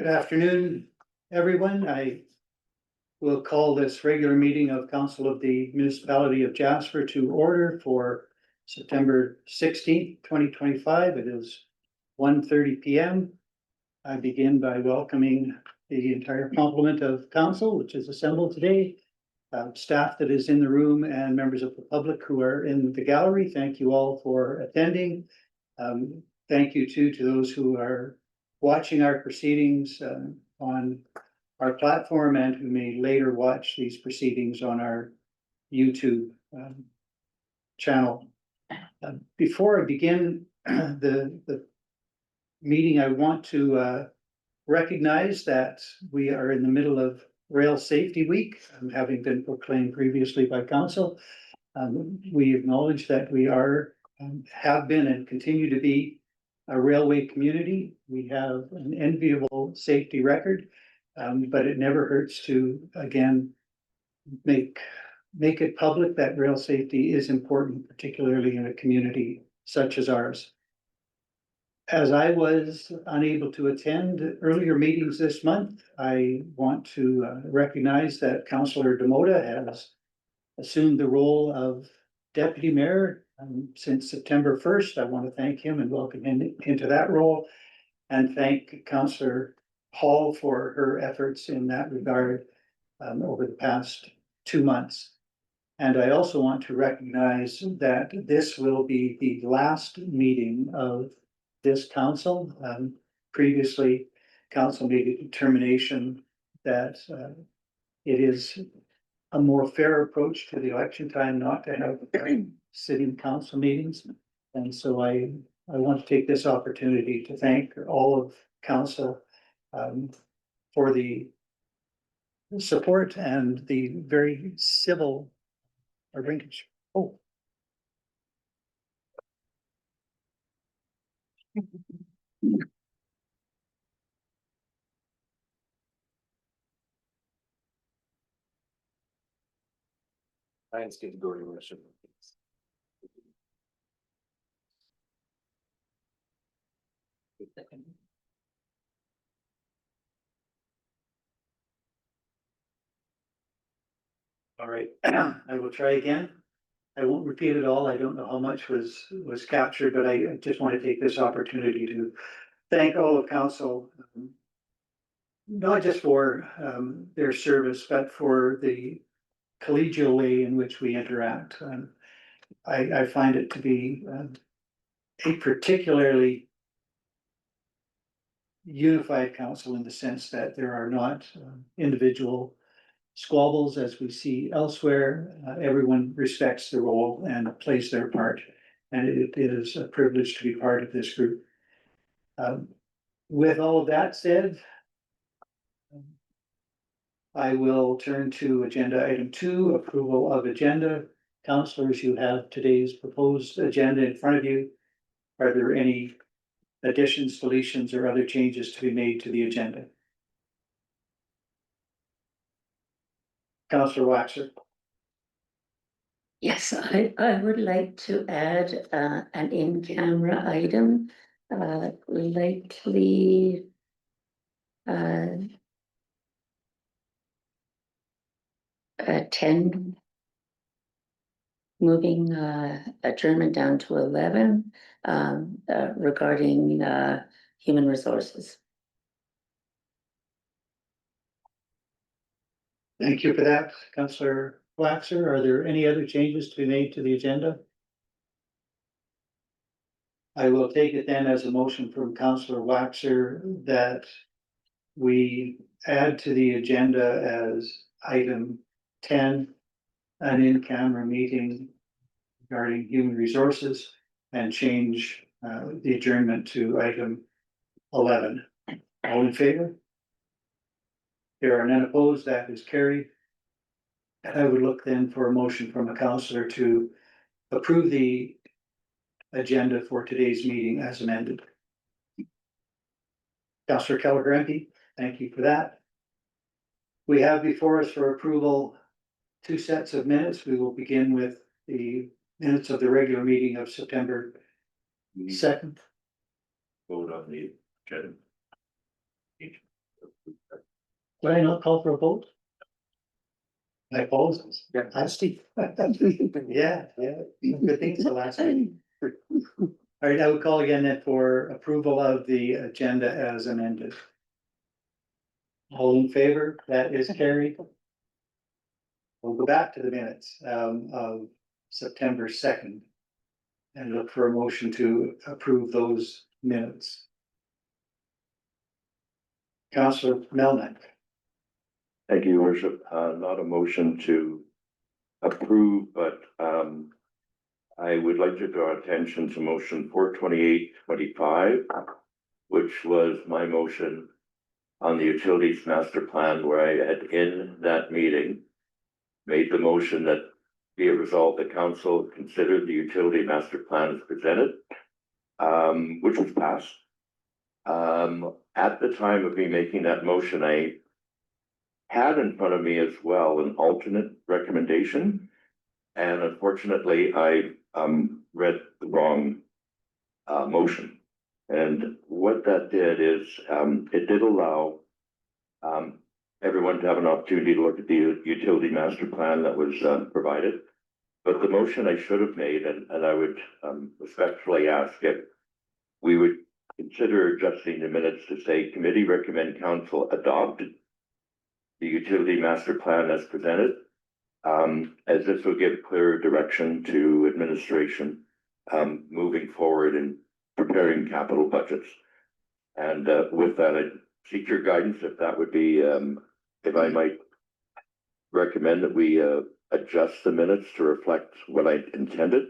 Good afternoon, everyone. I will call this regular meeting of Council of the Municipality of Jasper to order for September 16th, 2025. It is 1:30 p.m. I begin by welcoming the entire complement of council, which is assembled today, staff that is in the room, and members of the public who are in the gallery. Thank you all for attending. Thank you too to those who are watching our proceedings on our platform and who may later watch these proceedings on our YouTube channel. Before I begin the meeting, I want to recognize that we are in the middle of Rail Safety Week, having been proclaimed previously by council. We acknowledge that we are, have been and continue to be a railway community. We have an enviable safety record, but it never hurts to, again, make it public that rail safety is important, particularly in a community such as ours. As I was unable to attend earlier meetings this month, I want to recognize that Councillor Demota has assumed the role of Deputy Mayor since September 1st. I want to thank him and welcome him into that role, and thank Councillor Hall for her efforts in that regard over the past 2 months. And I also want to recognize that this will be the last meeting of this council. Previously, council made a determination that it is a more fair approach to the election time not to have city council meetings. And so I want to take this opportunity to thank all of council for the support and the very civil arrangement. Oh. Mine's good to go to Russia. All right, I will try again. I won't repeat it all. I don't know how much was captured, but I just want to take this opportunity to thank all of council, not just for their service, but for the collegial way in which we interact. I find it to be a particularly unified council in the sense that there are not individual squabbles as we see elsewhere. Everyone respects the role and plays their part, and it is a privilege to be part of this group. With all of that said, I will turn to agenda item 2, approval of agenda. Councillors, you have today's proposed agenda in front of you. Are there any additions, deletions, or other changes to be made to the agenda? Councillor Waxer. Yes, I would like to add an in-camera item, likely 10, moving adjournment down to 11 regarding human resources. Thank you for that, Councillor Waxer. Are there any other changes to be made to the agenda? I will take it then as a motion from Councillor Waxer that we add to the agenda as item 10, an in-camera meeting regarding human resources, and change the adjournment to item 11. All in favor? There are none opposed. That is carried. And I would look then for a motion from a councillor to approve the agenda for today's meeting as amended. Councillor Keller-Grampe, thank you for that. We have before us for approval 2 sets of minutes. We will begin with the minutes of the regular meeting of September 2nd. Vote on the agenda. Would I not call for a vote? I oppose. Yeah. I Steve. Yeah, good things the last meeting. All right, I would call again then for approval of the agenda as amended. All in favor, that is carried. We'll go back to the minutes of September 2nd. And look for a motion to approve those minutes. Councillor Melnick. Thank you, Your Worship. Not a motion to approve, but I would like to draw attention to motion 42825, which was my motion on the utilities master plan, where I had in that meeting made the motion that be it resolved the council considered the utility master plan as presented, which was passed. At the time of me making that motion, I had in front of me as well an alternate recommendation. And unfortunately, I read the wrong motion. And what that did is it did allow everyone to have an opportunity to look at the utility master plan that was provided. But the motion I should have made, and I would respectfully ask if we would consider adjusting the minutes to say committee recommend council adopt the utility master plan as presented, as this will give clearer direction to administration moving forward in preparing capital budgets. And with that, I seek your guidance if that would be, if I might recommend that we adjust the minutes to reflect what I intended,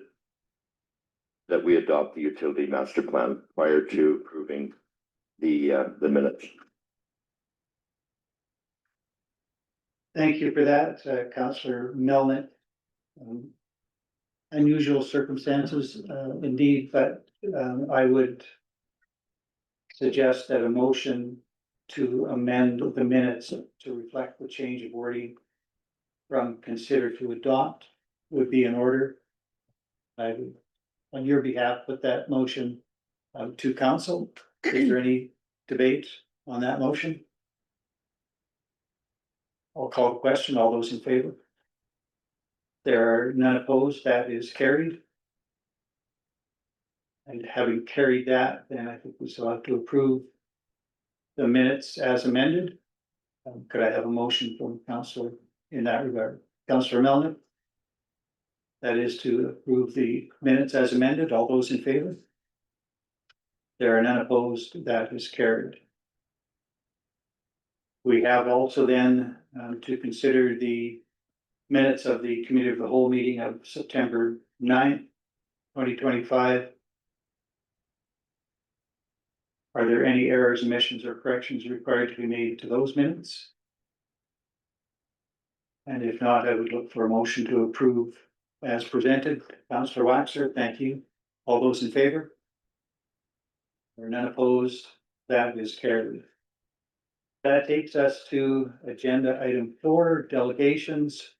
that we adopt the utility master plan prior to approving the minutes. Thank you for that, Councillor Melnick. Unusual circumstances, indeed, but I would suggest that a motion to amend the minutes to reflect the change of wording from consider to adopt would be in order. I would, on your behalf, put that motion to council. Is there any debate on that motion? I'll call the question. All those in favor? There are none opposed. That is carried. And having carried that, then I think we still have to approve the minutes as amended. Could I have a motion from council in that regard? Councillor Melnick? That is to approve the minutes as amended. All those in favor? There are none opposed. That is carried. We have also then to consider the minutes of the committee of the whole meeting of September 9th, 2025. Are there any errors, omissions, or corrections required to be made to those minutes? And if not, I would look for a motion to approve as presented. Councillor Waxer, thank you. All those in favor? There are none opposed. That is carried. That takes us to agenda item 4, delegations.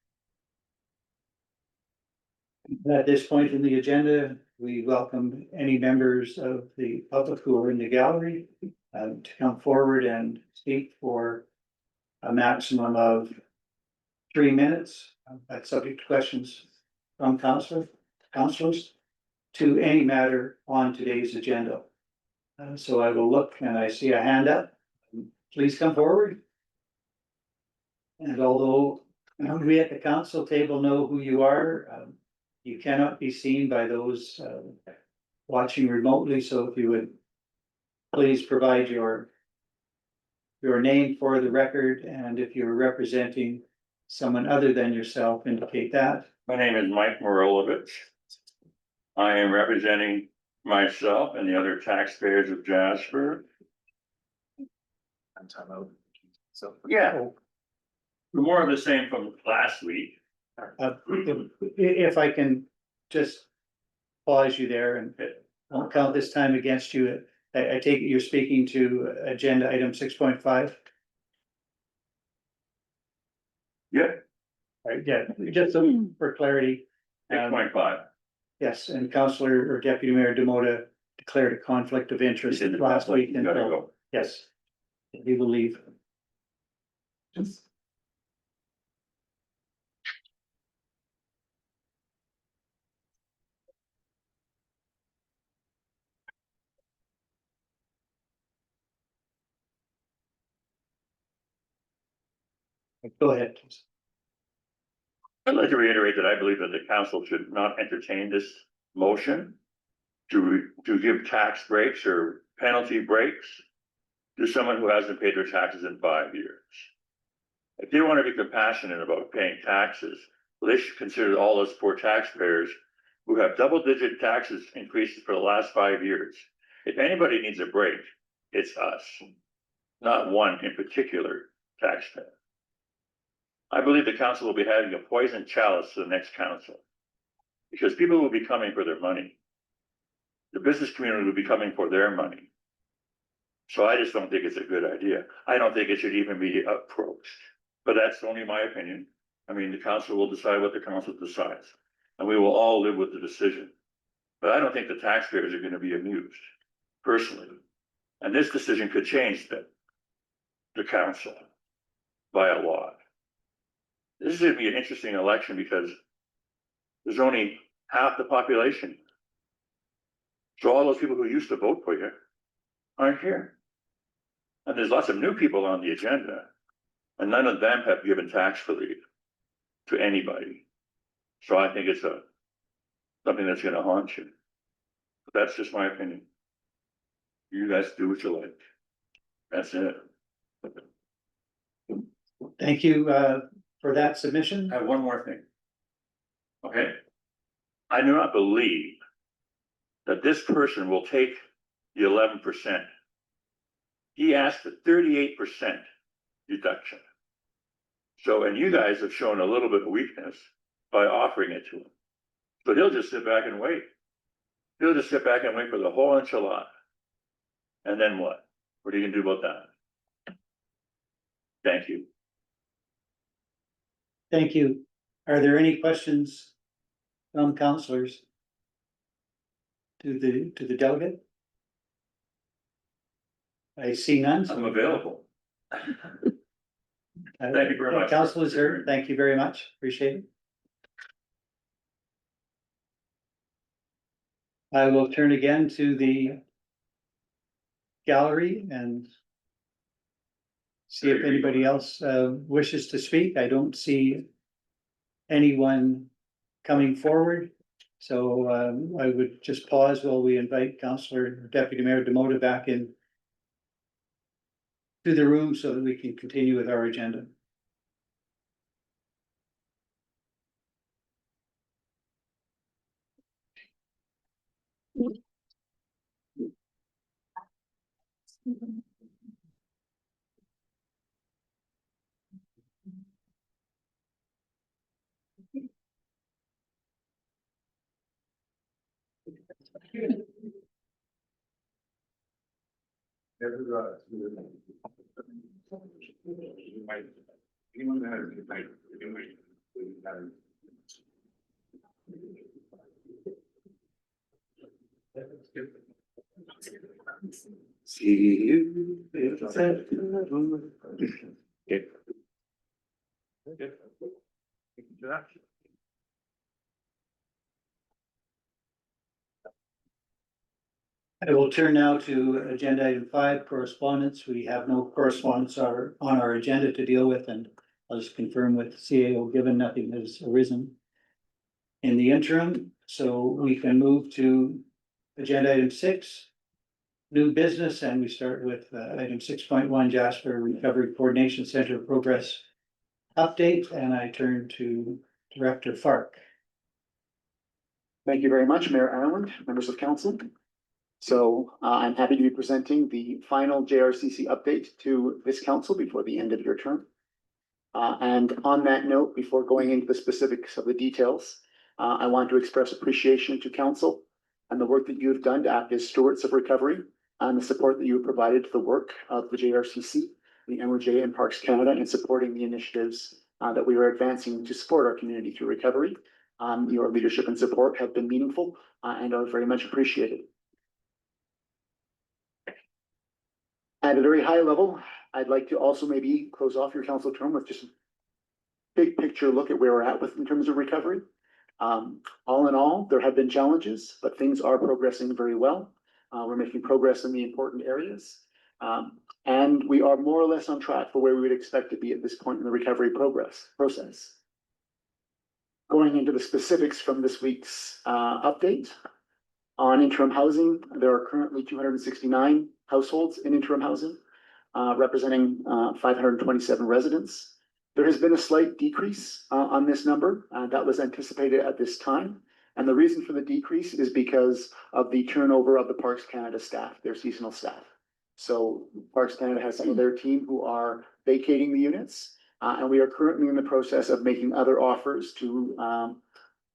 At this point in the agenda, we welcome any members of the public who are in the gallery to come forward and speak for a maximum of 3 minutes. That's subject to questions from councillors to any matter on today's agenda. So I will look and I see a hand up. Please come forward. And although we at the council table know who you are, you cannot be seen by those watching remotely. So if you would please provide your name for the record, and if you're representing someone other than yourself, indicate that. My name is Mike Morilovich. I am representing myself and the other taxpayers of Jasper. Time out. So. Yeah. More of the same from last week. If I can just pause you there and I'll count this time against you. I take it you're speaking to agenda item 6.5. Yeah, Right, yeah, just for clarity. 6.5. Yes, and Councillor or Deputy Mayor Demota declared a conflict of interest last week. You gotta go. Yes, he will leave. Go ahead, please. I'd like to reiterate that I believe that the council should not entertain this motion to give tax breaks or penalty breaks to someone who hasn't paid their taxes in 5 years. If they want to be compassionate about paying taxes, well, they should consider all those poor taxpayers who have double-digit taxes increases for the last 5 years. If anybody needs a break, it's us, not one in particular taxpayer. I believe the council will be having a poison chalice to the next council, because people will be coming for their money. The business community will be coming for their money. So I just don't think it's a good idea. I don't think it should even be approached, but that's only my opinion. I mean, the council will decide what the council decides, and we will all live with the decision. But I don't think the taxpayers are going to be amused, personally. And this decision could change the council by a lot. This is going to be an interesting election because there's only half the population. So all those people who used to vote for you aren't here. And there's lots of new people on the agenda, and none of them have given tax relief to anybody. So I think it's something that's going to haunt you. But that's just my opinion. You guys do what you like. That's it. Thank you for that submission. I have one more thing. Okay. I do not believe that this person will take the 11%. He asked for 38% deduction. So, and you guys have shown a little bit of weakness by offering it to him. But he'll just sit back and wait. He'll just sit back and wait for the whole enchilada. And then what? What are you gonna do about that? Thank you. Thank you. Are there any questions from councilors to the delegate? I see none. I'm available. Thank you very much. Council is heard. Thank you very much. Appreciate it. I will turn again to the gallery and see if anybody else wishes to speak. I don't see anyone coming forward. So I would just pause while we invite Councillor Deputy Mayor Demota back in to the room so that we can continue with our agenda. See you. I will turn now to agenda item 5, correspondence. We have no correspondence on our agenda to deal with, and I'll just confirm with CAO given nothing has arisen in the interim, so we can move to agenda item 6, new business, and we start with item 6.1, Jasper Recovery Coordination Center progress update, and I turn to Director Fark. Thank you very much, Mayor Ireland, members of council. So I'm happy to be presenting the final JRCC update to this council before the end of your term. And on that note, before going into the specifics of the details, I want to express appreciation to council and the work that you have done to act as stewards of recovery and the support that you have provided to the work of the JRCC, the MOJ and Parks Canada in supporting the initiatives that we are advancing to support our community through recovery. Your leadership and support have been meaningful and are very much appreciated. At a very high level, I'd like to also maybe close off your council term with just a big picture look at where we're at with in terms of recovery. All in all, there have been challenges, but things are progressing very well. We're making progress in the important areas. And we are more or less on track for where we would expect to be at this point in the recovery process. Going into the specifics from this week's update. On interim housing, there are currently 269 households in interim housing, representing 527 residents. There has been a slight decrease on this number that was anticipated at this time. And the reason for the decrease is because of the turnover of the Parks Canada staff, their seasonal staff. So Parks Canada has some of their team who are vacating the units. And we are currently in the process of making other offers to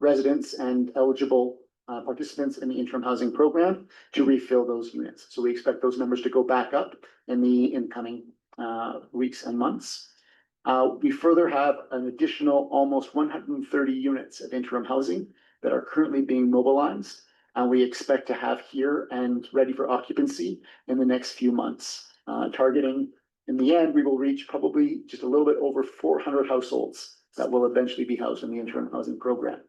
residents and eligible participants in the interim housing program to refill those units. So we expect those numbers to go back up in the incoming weeks and months. We further have an additional almost 130 units of interim housing that are currently being mobilized. And we expect to have here and ready for occupancy in the next few months, targeting in the end, we will reach probably just a little bit over 400 households that will eventually be housed in the interim housing program.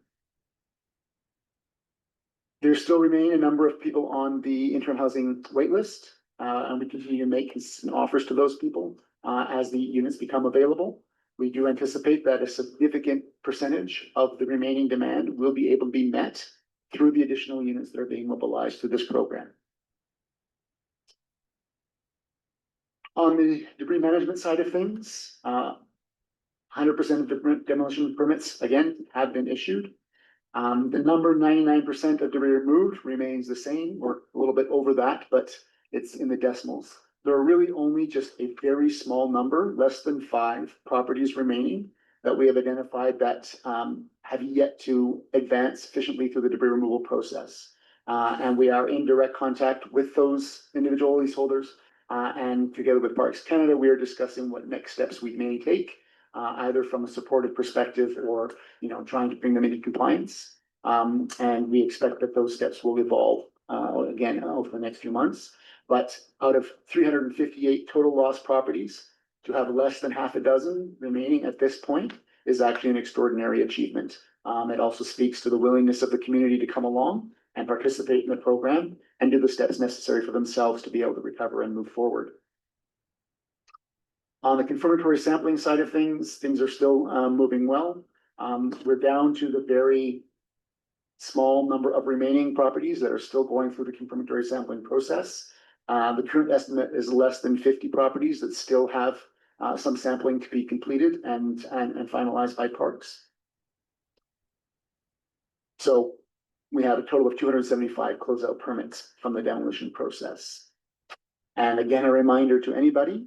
There still remain a number of people on the interim housing waitlist, and we continue to make offers to those people as the units become available. We do anticipate that a significant percentage of the remaining demand will be able to be met through the additional units that are being mobilized through this program. On the debris management side of things, 100% of demolition permits, again, have been issued. The number 99% of debris removed remains the same or a little bit over that, but it's in the decimals. There are really only just a very small number, less than 5 properties remaining that we have identified that have yet to advance sufficiently through the debris removal process. And we are in direct contact with those individual leaseholders. And together with Parks Canada, we are discussing what next steps we may take, either from a supportive perspective or, trying to bring them into compliance. And we expect that those steps will evolve again over the next few months. But out of 358 total lost properties, to have less than half a dozen remaining at this point is actually an extraordinary achievement. It also speaks to the willingness of the community to come along and participate in the program and do the steps necessary for themselves to be able to recover and move forward. On the confirmatory sampling side of things are still moving well. We're down to the very small number of remaining properties that are still going through the confirmatory sampling process. The current estimate is less than 50 properties that still have some sampling to be completed and finalized by Parks. So we have a total of 275 closeout permits from the demolition process. And again, a reminder to anybody,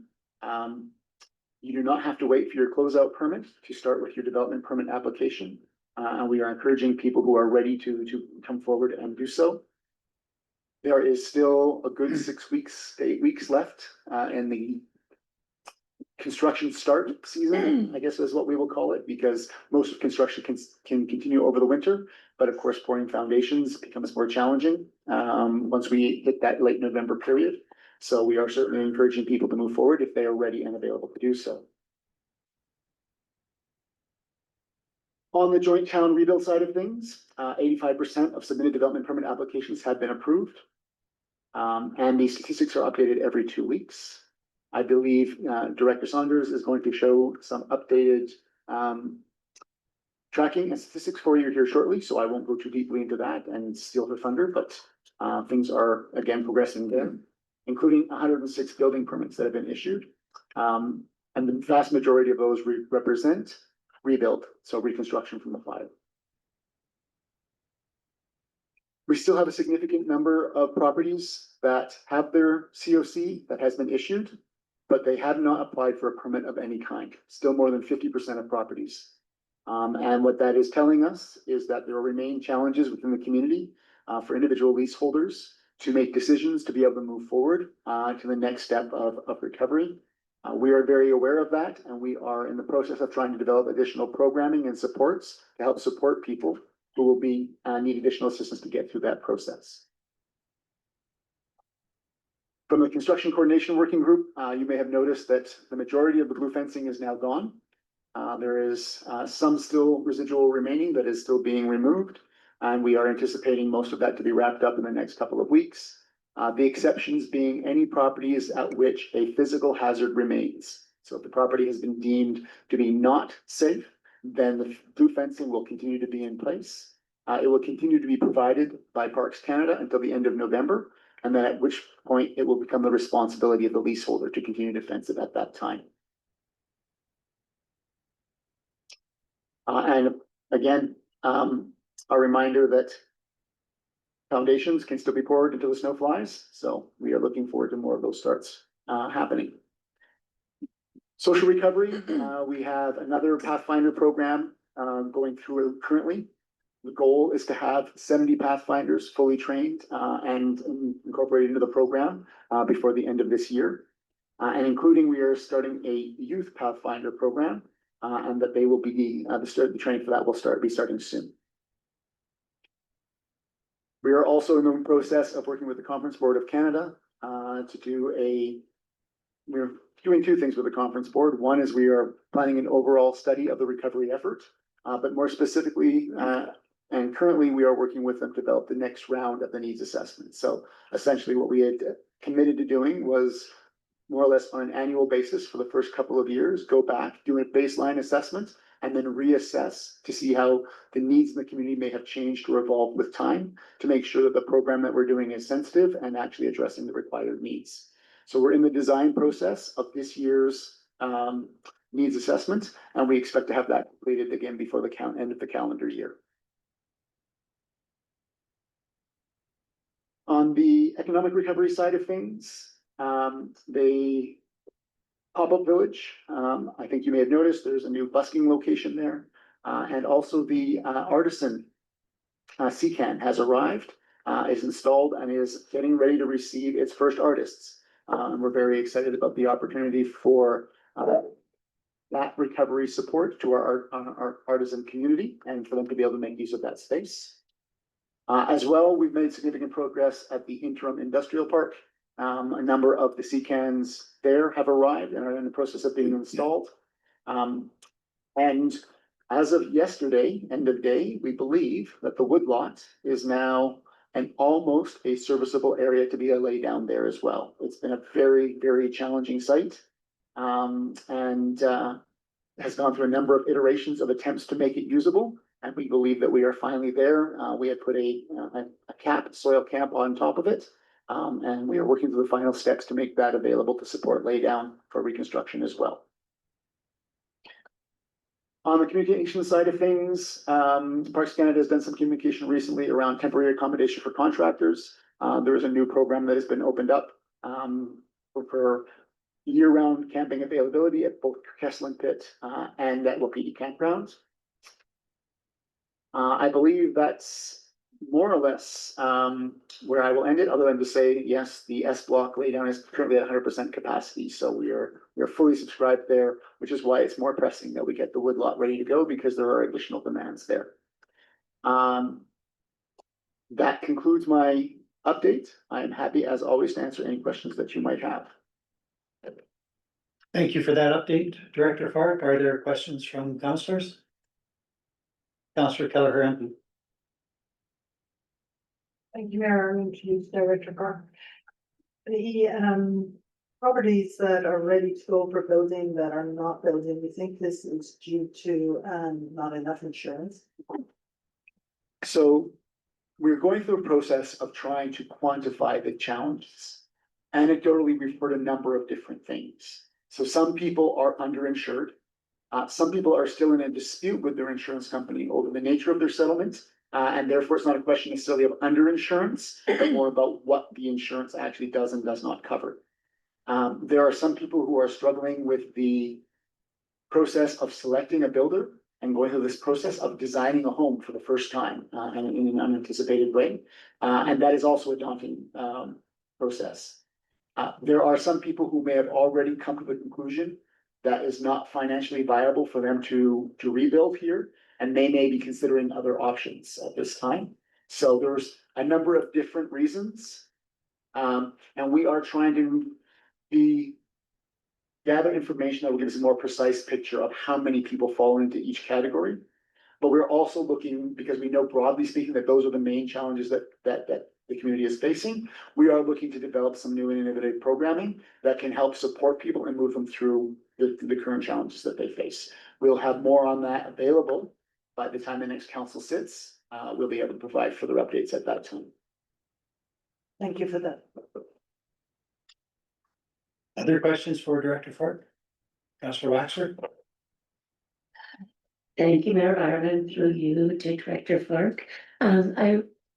you do not have to wait for your closeout permit to start with your development permit application. And we are encouraging people who are ready to come forward and do so. There is still a good 6 weeks, 8 weeks left in the construction start season, I guess is what we will call it, because most of construction can continue over the winter. But of course, pouring foundations becomes more challenging once we hit that late November period. So we are certainly encouraging people to move forward if they are ready and available to do so. On the joint town rebuild side of things, 85% of submitted development permit applications have been approved. And these statistics are updated every 2 weeks. I believe Director Saunders is going to show some updated tracking and statistics for you here shortly, so I won't go too deeply into that and steal her thunder, but things are again progressing there, including 106 building permits that have been issued. And the vast majority of those represent rebuild, so reconstruction from the fire. We still have a significant number of properties that have their COC that has been issued, but they have not applied for a permit of any kind. Still more than 50% of properties. And what that is telling us is that there will remain challenges within the community for individual leaseholders to make decisions to be able to move forward to the next step of recovery. We are very aware of that, and we are in the process of trying to develop additional programming and supports to help support people who will need additional assistance to get through that process. From the construction coordination working group, you may have noticed that the majority of the blue fencing is now gone. There is some still residual remaining that is still being removed, and we are anticipating most of that to be wrapped up in the next couple of weeks. The exceptions being any properties at which a physical hazard remains. So if the property has been deemed to be not safe, then the blue fencing will continue to be in place. It will continue to be provided by Parks Canada until the end of November, and then at which point it will become the responsibility of the leaseholder to continue to fence it at that time. And again, a reminder that foundations can still be poured until the snow flies, so we are looking forward to more of those starts happening. Social recovery, we have another Pathfinder program going through currently. The goal is to have 70 Pathfinders fully trained and incorporated into the program before the end of this year. And including, we are starting a youth Pathfinder program, and that they will be the training for that will be starting soon. We are also in the process of working with the Conference Board of Canada to do we're doing two things with the Conference Board. One is we are planning an overall study of the recovery effort, but more specifically, and currently we are working with them to develop the next round of the needs assessment. So essentially what we had committed to doing was more or less on an annual basis for the first couple of years, go back, do a baseline assessment, and then reassess to see how the needs in the community may have changed or evolved with time to make sure that the program that we're doing is sensitive and actually addressing the required needs. So we're in the design process of this year's needs assessment, and we expect to have that completed again before the end of the calendar year. On the economic recovery side of things, the pop-up village, I think you may have noticed there's a new busking location there, and also the artisan CCAN has arrived, is installed, and is getting ready to receive its first artists. We're very excited about the opportunity for that recovery support to our artisan community and for them to be able to make use of that space. As well, we've made significant progress at the interim industrial park. A number of the CCANs there have arrived and are in the process of being installed. And as of yesterday, end of day, we believe that the woodlot is now almost a serviceable area to be a lay down there as well. It's been a very, very challenging site, and has gone through a number of iterations of attempts to make it usable. And we believe that we are finally there. We had put a soil cap on top of it. And we are working through the final steps to make that available to support laydown for reconstruction as well. On the communication side of things, Parks Canada has done some communication recently around temporary accommodation for contractors. There is a new program that has been opened up for year-round camping availability at both Kesselin Pit and at Wapiti Campgrounds. I believe that's more or less where I will end it, other than to say, yes, the S block laydown is currently at 100% capacity. So we are fully subscribed there, which is why it's more pressing that we get the woodlot ready to go, because there are additional demands there. That concludes my update. I am happy, as always, to answer any questions that you might have. Thank you for that update, Director Fark. Are there questions from councillors? Councillor Kelleher MP. Thank you, Mayor. I'm introduced Director Fark. The properties that are ready to go for building that are not building, we think this is due to not enough insurance. So we're going through a process of trying to quantify the challenges. Anecdotally, we've heard a number of different things. So some people are underinsured. Some people are still in a dispute with their insurance company over the nature of their settlement. And therefore, it's not a question necessarily of underinsurance, but more about what the insurance actually does and does not cover. There are some people who are struggling with the process of selecting a builder and going through this process of designing a home for the first time and in an unanticipated way. And that is also a daunting process. There are some people who may have already come to the conclusion that is not financially viable for them to rebuild here, and they may be considering other options at this time. So there's a number of different reasons And we are trying to gather information that will give us a more precise picture of how many people fall into each category. But we're also looking, because we know broadly speaking that those are the main challenges that the community is facing. We are looking to develop some new and innovative programming that can help support people and move them through the current challenges that they face. We'll have more on that available by the time the next council sits. We'll be able to provide further updates at that time. Thank you for that. Other questions for Director Ford? Councillor Waxer? Thank you, Mayor Ireland, through you to Director Clark.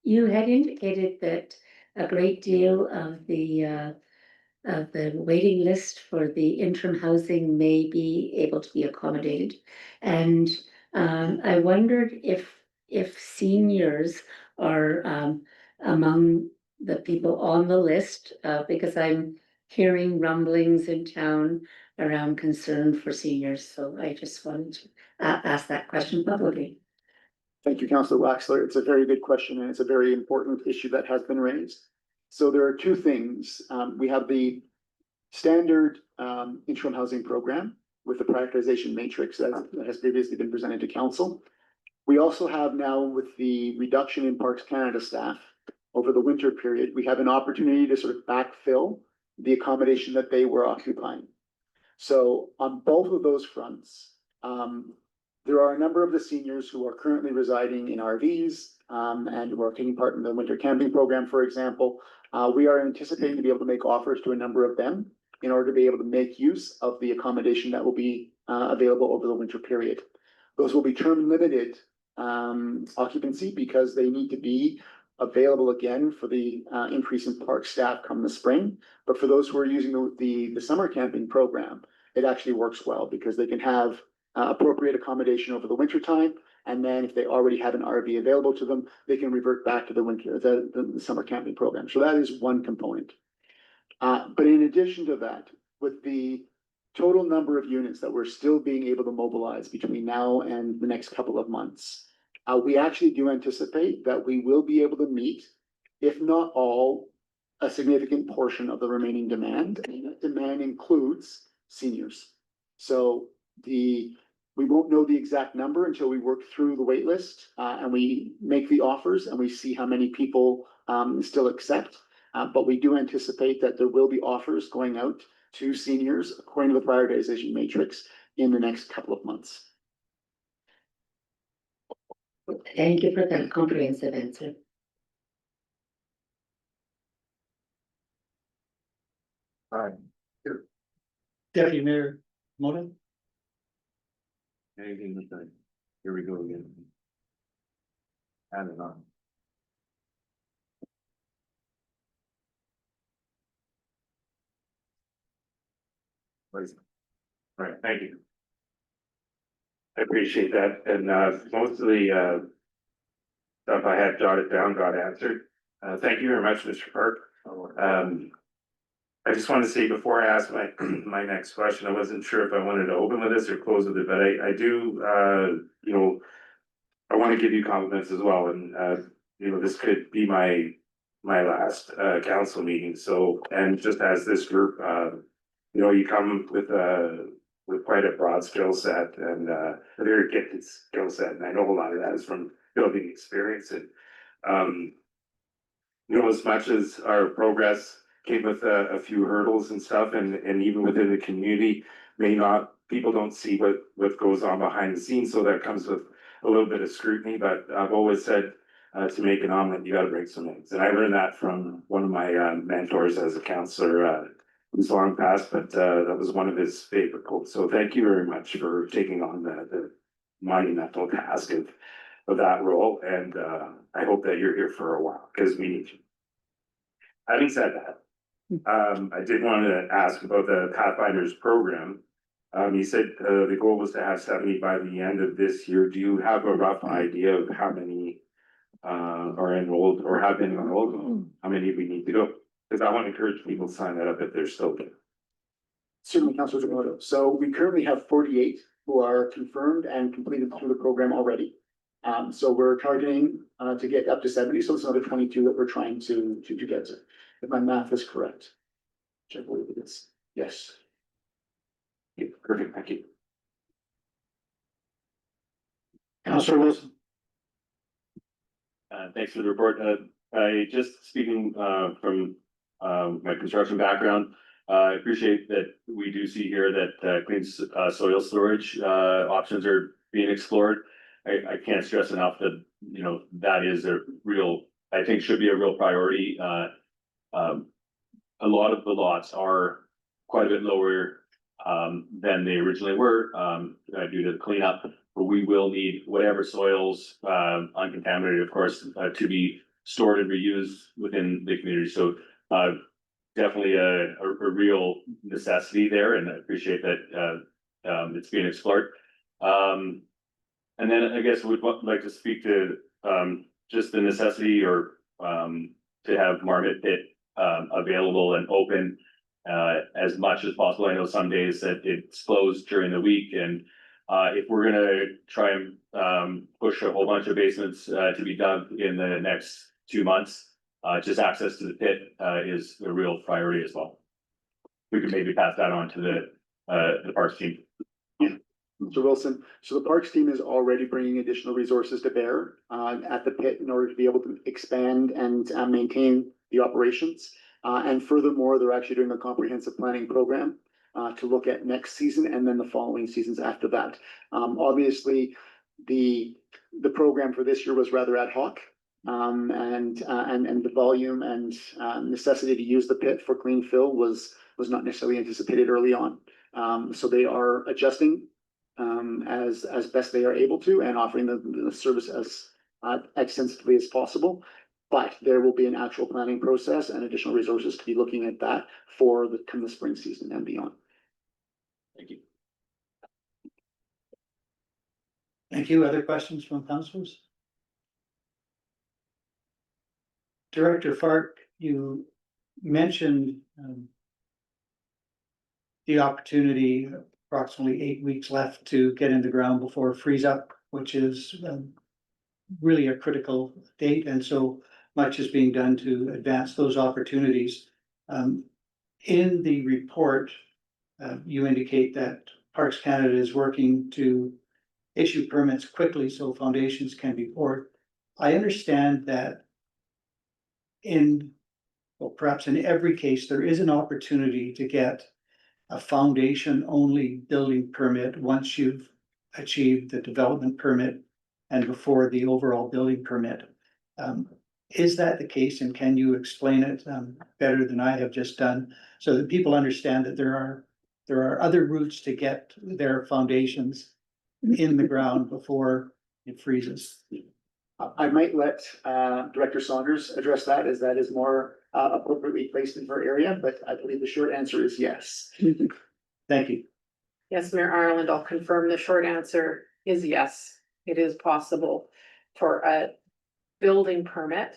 You had indicated that a great deal of the waiting list for the interim housing may be able to be accommodated. And I wondered if seniors are among the people on the list, because I'm hearing rumblings in town around concern for seniors. So I just wanted to ask that question publicly. Thank you, Councillor Waxler. It's a very good question, and it's a very important issue that has been raised. So there are two things. We have the standard interim housing program with the prioritization matrix that has previously been presented to council. We also have now, with the reduction in Parks Canada staff over the winter period, we have an opportunity to sort of backfill the accommodation that they were occupying. So on both of those fronts, there are a number of the seniors who are currently residing in RVs and who are taking part in the winter camping program, for example. We are anticipating to be able to make offers to a number of them in order to be able to make use of the accommodation that will be available over the winter period. Those will be term limited occupancy because they need to be available again for the increase in park staff come the spring. But for those who are using the summer camping program, it actually works well because they can have appropriate accommodation over the winter time. And then if they already have an RV available to them, they can revert back to the summer camping program. So that is one component. But in addition to that, with the total number of units that we're still being able to mobilize between now and the next couple of months, we actually do anticipate that we will be able to meet, if not all, a significant portion of the remaining demand. And that demand includes seniors. So we won't know the exact number until we work through the wait list and we make the offers and we see how many people still accept. But we do anticipate that there will be offers going out to seniors according to the prioritization matrix in the next couple of months. Thank you for that comprehensive answer. Deputy Mayor Mona? Anything with that? Here we go again. Add it on. Right, thank you. I appreciate that, and most of the stuff I had jotted down got answered. Thank you very much, Mr. Park. I just want to say before I ask my next question, I wasn't sure if I wanted to open with this or close with it, but I do, I want to give you compliments as well, and this could be my last council meeting. So, and just as this group, you come with quite a broad skill set and a very gifted skill set, and I know a lot of that is from building experience. And as much as our progress came with a few hurdles and stuff, and even within the community, people don't see what goes on behind the scenes, so that comes with a little bit of scrutiny. But I've always said to make an omelet, you got to break some eggs, and I learned that from one of my mentors as a counselor. Who's long past, but that was one of his favorite quotes. So thank you very much for taking on the monumental task of that role, and I hope that you're here for a while because we need you. Having said that, I did want to ask about the Pathfinders program. You said the goal was to have 70 by the end of this year. Do you have a rough idea of how many are enrolled or have been enrolled? How many we need to go? Because I want to encourage people to sign that up if they're still there. Certainly, Councilor Tomoto. So we currently have 48 who are confirmed and completed through the program already. So we're targeting to get up to 70. So it's another 22 that we're trying to get to. if my math is correct. Which I believe it is. Yes. Yeah, perfect, thank you. Councillor Wilson. Thanks for the report. I just speaking from my construction background, I appreciate that we do see here that clean soil storage options are being explored. I can't stress enough that, you know, that is a real, I think should be a real priority. A lot of the lots are quite a bit lower than they originally were due to the cleanup. But we will need whatever soils, uncontaminated, of course, to be stored and reused within the community. So definitely a real necessity there, and I appreciate that it's being explored. And then I guess we'd like to speak to just the necessity or to have Marmot Pit available and open as much as possible. I know some days that it's closed during the week, and if we're gonna try and push a whole bunch of basements to be dug in the next 2 months, just access to the pit is a real priority as well. We could maybe pass that on to the parks team. Mr. Wilson, so the Parks team is already bringing additional resources to bear at the pit in order to be able to expand and maintain the operations. And furthermore, they're actually doing a comprehensive planning program to look at next season and then the following seasons after that. Obviously, the program for this year was rather ad hoc. And the volume and necessity to use the pit for clean fill was not necessarily anticipated early on. So they are adjusting as best they are able to and offering the service as extensively as possible. But there will be an actual planning process and additional resources to be looking at that for the spring season and beyond. Thank you. Thank you. Other questions from councillors? Director Fark, you mentioned the opportunity, approximately 8 weeks left to get in the ground before freeze up, which is really a critical date, and so much is being done to advance those opportunities. In the report, you indicate that Parks Canada is working to issue permits quickly so foundations can be poured. I understand that perhaps in every case, there is an opportunity to get a foundation-only building permit once you've achieved the development permit and before the overall building permit. Is that the case, and can you explain it better than I have just done, so that people understand that there are other routes to get their foundations in the ground before it freezes? I might let Director Saunders address that, as that is more appropriately placed in her area, but I believe the short answer is yes. Thank you. Yes, Mayor Ireland, I'll confirm the short answer is yes. It is possible for a building permit,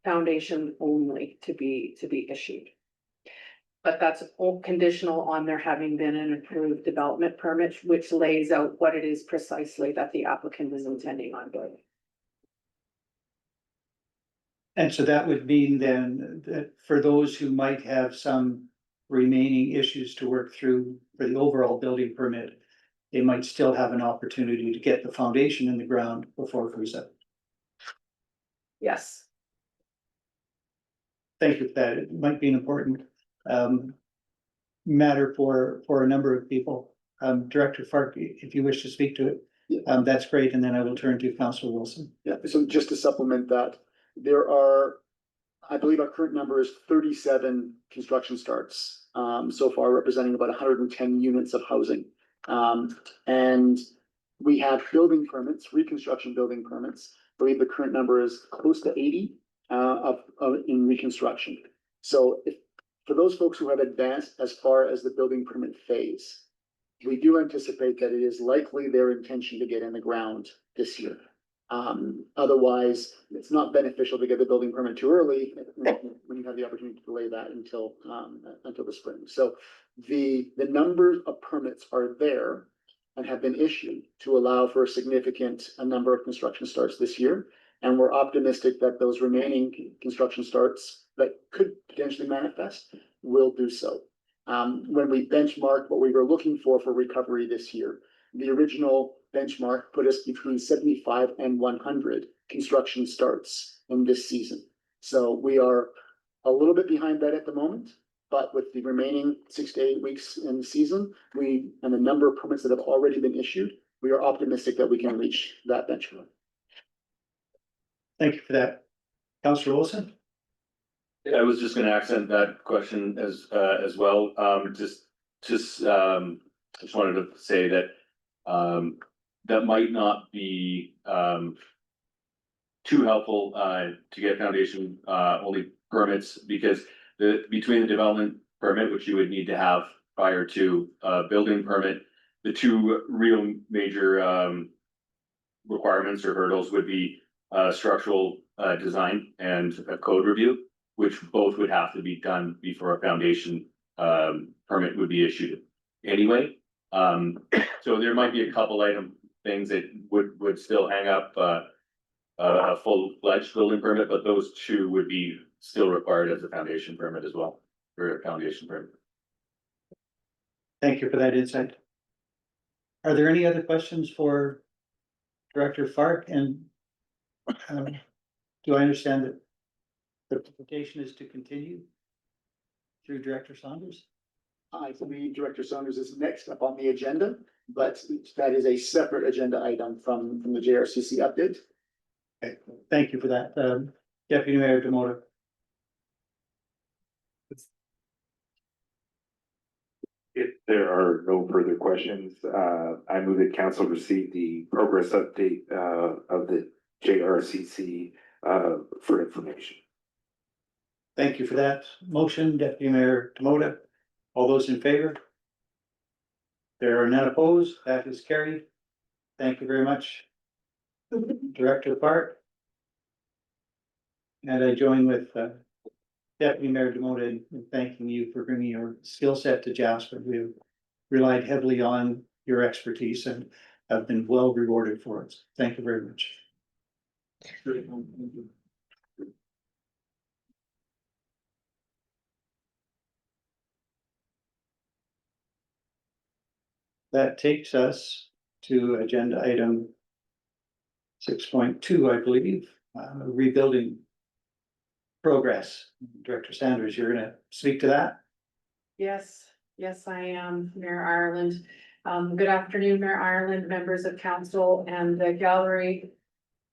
foundation only, to be issued. But that's all conditional on there having been an approved development permit, which lays out what it is precisely that the applicant is intending on doing. And so that would mean then that for those who might have some remaining issues to work through for the overall building permit, they might still have an opportunity to get the foundation in the ground before freeze up. Yes. Thank you for that. It might be an important matter for a number of people. Director Fark, if you wish to speak to it, that's great. And then I will turn to Councillor Wilson. Yeah, so just to supplement that, there are, I believe our current number is 37 construction starts so far, representing about 110 units of housing. And we have building permits, reconstruction building permits. I believe the current number is close to 80 in reconstruction. So for those folks who have advanced as far as the building permit phase, we do anticipate that it is likely their intention to get in the ground this year. Otherwise, it's not beneficial to get the building permit too early when you have the opportunity to delay that until the spring. So the numbers of permits are there and have been issued to allow for a significant number of construction starts this year. And we're optimistic that those remaining construction starts that could potentially manifest will do so. When we benchmark what we were looking for recovery this year, the original benchmark put us between 75 and 100 construction starts in this season. So we are a little bit behind that at the moment, but with the remaining 6 to 8 weeks in the season, and the number of permits that have already been issued, we are optimistic that we can reach that benchmark. Thank you for that. Councillor Wilson? I was just gonna accent that question as well, just wanted to say that, that might not be, too helpful, to get foundation, only permits, because between the development permit, which you would need to have prior to, building permit, the two real major, requirements or hurdles would be, structural, design and a code review, which both would have to be done before a foundation permit would be issued anyway. So there might be a couple things that would still hang up a full-fledged building permit, but those two would be still required as a foundation permit as well, for a foundation permit. Thank you for that insight. Are there any other questions for Director Fark? And do I understand that the presentation is to continue through Director Saunders? I believe Director Saunders is next up on the agenda, but that is a separate agenda item from the JRCC update. Okay, thank you for that. Deputy Mayor Demota. If there are no further questions, I move that council receive the progress update of the JRCC for information. Thank you for that motion, Deputy Mayor Demota. All those in favor? There are none opposed. That is carried. Thank you very much, Director Fark. And I join with Deputy Mayor Demota in thanking you for bringing your skill set to Jasper. We've relied heavily on your expertise and have been well rewarded for it. Thank you very much. That takes us to agenda item 6.2, I believe, rebuilding progress. Director Sanders, you're gonna speak to that? Yes, I am, Mayor Ireland. Good afternoon, Mayor Ireland, members of council and the gallery.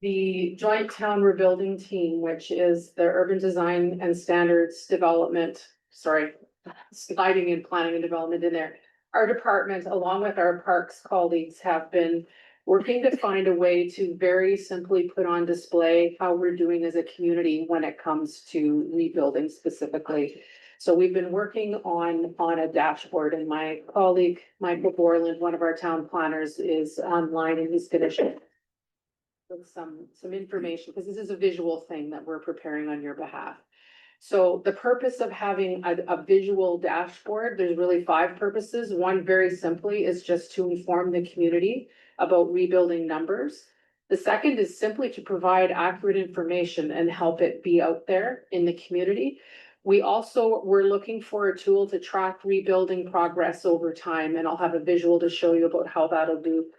The Joint Town Rebuilding Team, which is the Urban Design and Standards Development, sliding in planning and development in there. Our department, along with our parks colleagues, have been working to find a way to very simply put on display how we're doing as a community when it comes to rebuilding specifically. So we've been working on a dashboard, and my colleague, Michael Borland, one of our town planners, is online, and he's gonna share with some information, because this is a visual thing that we're preparing on your behalf. So the purpose of having a visual dashboard, there's really 5 purposes. One, very simply, is just to inform the community about rebuilding numbers. The second is simply to provide accurate information and help it be out there in the community. We're looking for a tool to track rebuilding progress over time, and I'll have a visual to show you about how that'll do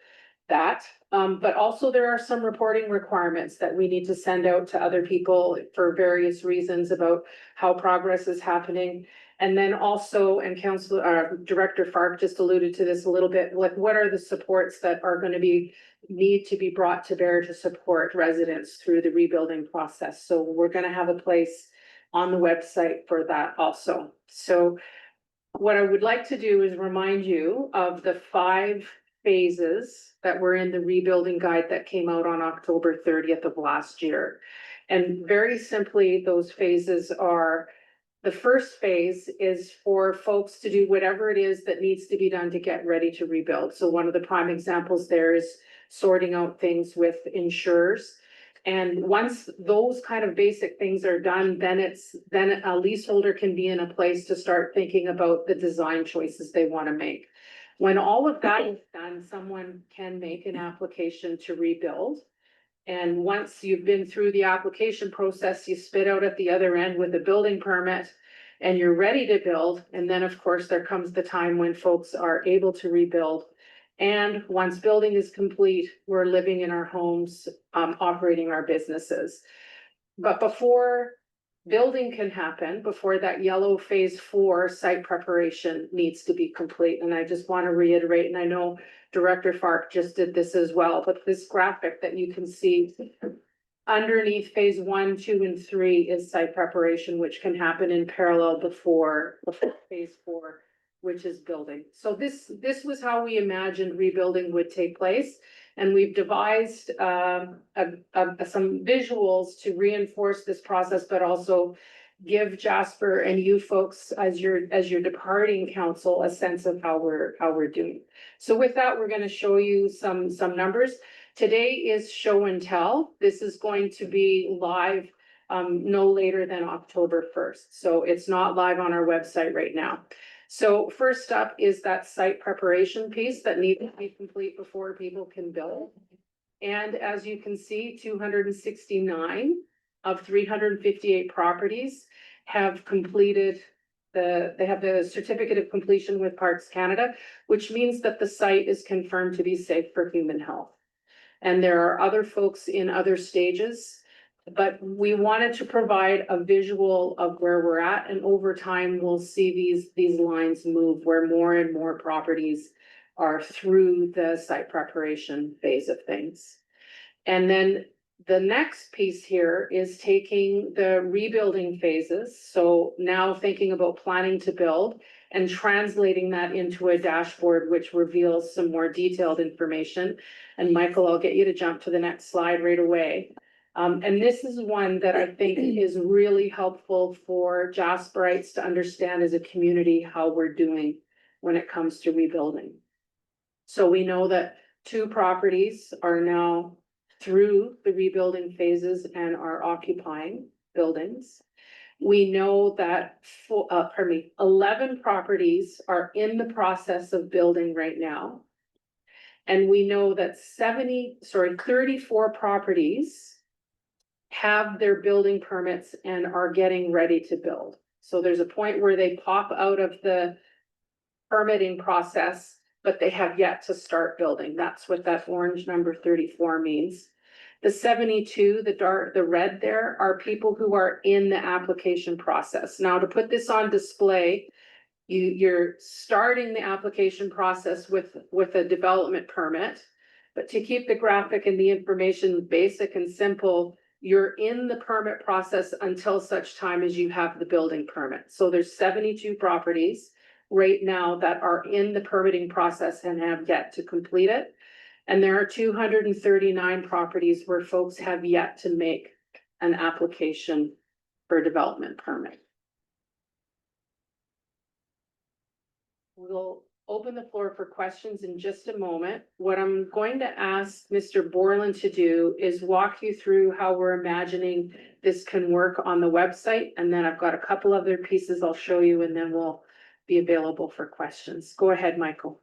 that. But also there are some reporting requirements that we need to send out to other people for various reasons about how progress is happening. And then also, and Director Fark just alluded to this a little bit, like what are the supports that are going to need to be brought to bear to support residents through the rebuilding process. So we're going to have a place on the website for that also. So what I would like to do is remind you of the 5 phases that were in the rebuilding guide that came out on October 30th of last year. And very simply, those phases are, the first phase is for folks to do whatever it is that needs to be done to get ready to rebuild. So one of the prime examples there is sorting out things with insurers. And once those kind of basic things are done, then a leaseholder can be in a place to start thinking about the design choices they want to make. When all of that is done, someone can make an application to rebuild. And once you've been through the application process, you spit out at the other end with a building permit and you're ready to build. And then, of course, there comes the time when folks are able to rebuild. And once building is complete, we're living in our homes, operating our businesses. But before building can happen, before that yellow phase 4 site preparation needs to be complete. And I just want to reiterate, and I know Director Fark just did this as well, but this graphic that you can see underneath phase 1, 2, and 3 is site preparation, which can happen in parallel before phase 4, which is building. So this was how we imagined rebuilding would take place. And we've devised some visuals to reinforce this process, but also give Jasper and you folks as your departing council a sense of how we're doing. So with that, we're going to show you some numbers. Today is show and tell. This is going to be live no later than October 1st. So it's not live on our website right now. So first up is that site preparation piece that needs to be complete before people can build. And as you can see, 269 of 358 properties have completed they have the certificate of completion with Parks Canada, which means that the site is confirmed to be safe for human health. And there are other folks in other stages, but we wanted to provide a visual of where we're at, and over time we'll see these lines move where more and more properties are through the site preparation phase of things. And then the next piece here is taking the rebuilding phases. So now thinking about planning to build and translating that into a dashboard which reveals some more detailed information. And Michael, I'll get you to jump to the next slide right away. And this is one that I think is really helpful for Jasperites to understand as a community how we're doing when it comes to rebuilding. So we know that 2 properties are now through the rebuilding phases and are occupying buildings. We know that 11 properties are in the process of building right now. And we know that 34 properties have their building permits and are getting ready to build. So there's a point where they pop out of the permitting process, but they have yet to start building. That's what that orange number 34 means. The 72, the red there, are people who are in the application process. Now, to put this on display, you're starting the application process with a development permit, but to keep the graphic and the information basic and simple, you're in the permit process until such time as you have the building permit. So there's 72 properties right now that are in the permitting process and have yet to complete it. And there are 239 properties where folks have yet to make an application for a development permit. We'll open the floor for questions in just a moment. What I'm going to ask Mr. Borland to do is walk you through how we're imagining this can work on the website. And then I've got a couple other pieces I'll show you, and then we'll be available for questions. Go ahead, Michael.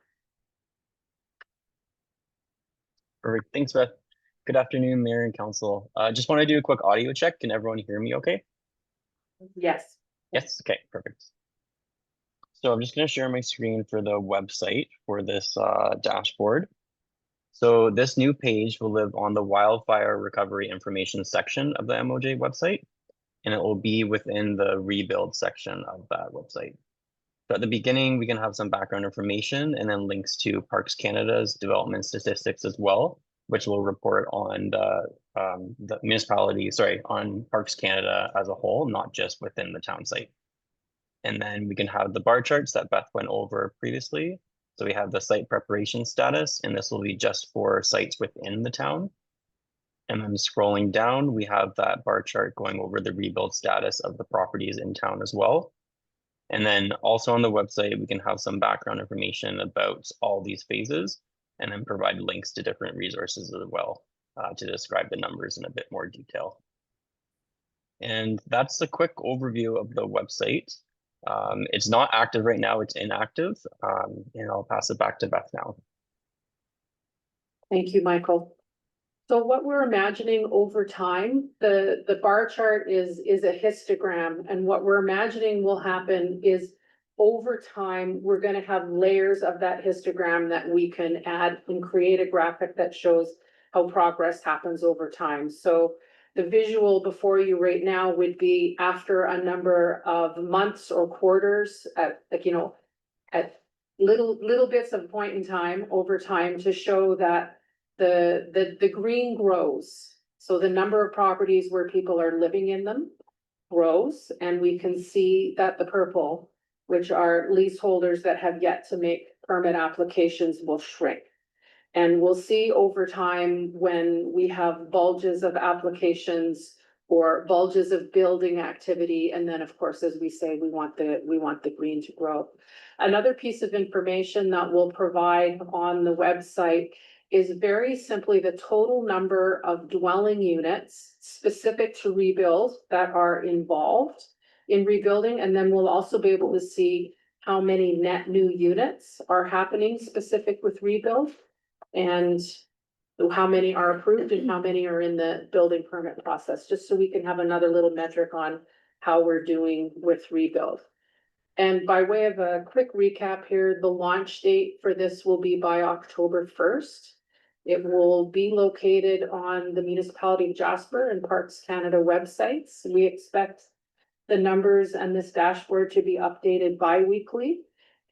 Perfect. Thanks, Beth. Good afternoon, Mayor and Council. Just want to do a quick audio check. Can everyone hear me okay? Yes. Yes, okay, perfect. So I'm just going to share my screen for the website for this dashboard. So this new page will live on the wildfire recovery information section of the MOJ website, and it will be within the rebuild section of that website. So at the beginning, we can have some background information and then links to Parks Canada's development statistics as well, which will report on the municipality, on Parks Canada as a whole, not just within the town site. And then we can have the bar charts that Beth went over previously. So we have the site preparation status, and this will be just for sites within the town. And then scrolling down, we have that bar chart going over the rebuild status of the properties in town as well. And then also on the website, we can have some background information about all these phases, and then provide links to different resources as well to describe the numbers in a bit more detail. And that's a quick overview of the website. It's not active right now, it's inactive. And I'll pass it back to Beth now. Thank you, Michael. So what we're imagining over time, the bar chart is a histogram, and what we're imagining will happen is over time, we're gonna have layers of that histogram that we can add and create a graphic that shows how progress happens over time. So the visual before you right now would be after a number of months or quarters at, like, you know, at little bits of point in time over time to show that the green grows. So the number of properties where people are living in them grows, and we can see that the purple, which are leaseholders that have yet to make permit applications, will shrink. And we'll see over time when we have bulges of applications or bulges of building activity. And then, of course, as we say, we want the green to grow. Another piece of information that we'll provide on the website is very simply the total number of dwelling units specific to rebuild that are involved in rebuilding. And then we'll also be able to see how many net new units are happening specific with rebuild, and how many are approved and how many are in the building permit process, just so we can have another little metric on how we're doing with rebuild. And by way of a quick recap here, the launch date for this will be by October 1st. It will be located on the Municipality of Jasper and Parks Canada websites. We expect the numbers and this dashboard to be updated bi-weekly.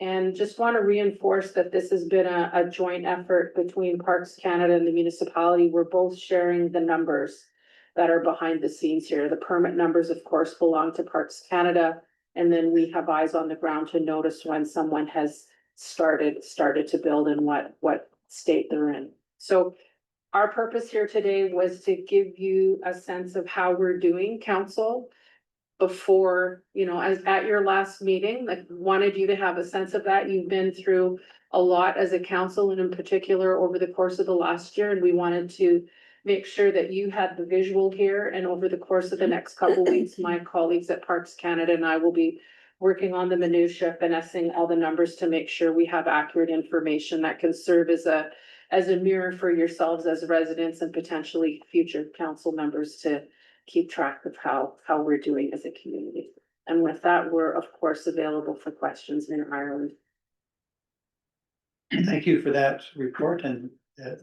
And just want to reinforce that this has been a joint effort between Parks Canada and the municipality. We're both sharing the numbers that are behind the scenes here. The permit numbers, of course, belong to Parks Canada. And then we have eyes on the ground to notice when someone has started to build and what state they're in. So our purpose here today was to give you a sense of how we're doing, council, before, you know, as at your last meeting. Like, wanted you to have a sense of that. You've been through a lot as a council, and in particular over the course of the last year, and we wanted to make sure that you had the visual here. And over the course of the next couple weeks, my colleagues at Parks Canada and I will be working on the minutia, finessing all the numbers to make sure we have accurate information that can serve as a mirror for yourselves as residents and potentially future council members to keep track of how we're doing as a community. And with that, we're of course available for questions in Ireland. Thank you for that report and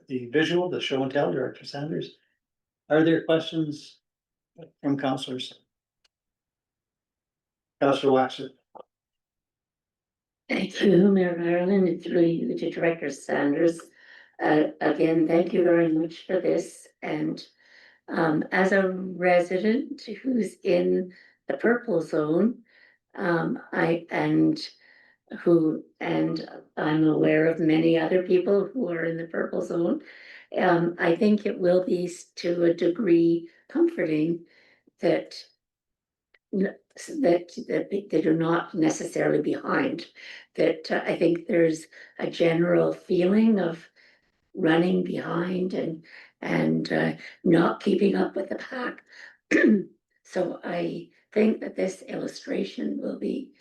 the visual, the show and tell, Director Sanders. Are there questions from councillors? Councillor Waxer. Thank you, Mayor Ireland, and through you to Director Sanders. Again, thank you very much for this. And as a resident who's in the purple zone, I'm aware of many other people who are in the purple zone. I think it will be to a degree comforting that they are not necessarily behind. That I think there's a general feeling of running behind and not keeping up with the pack. So I think that this illustration will be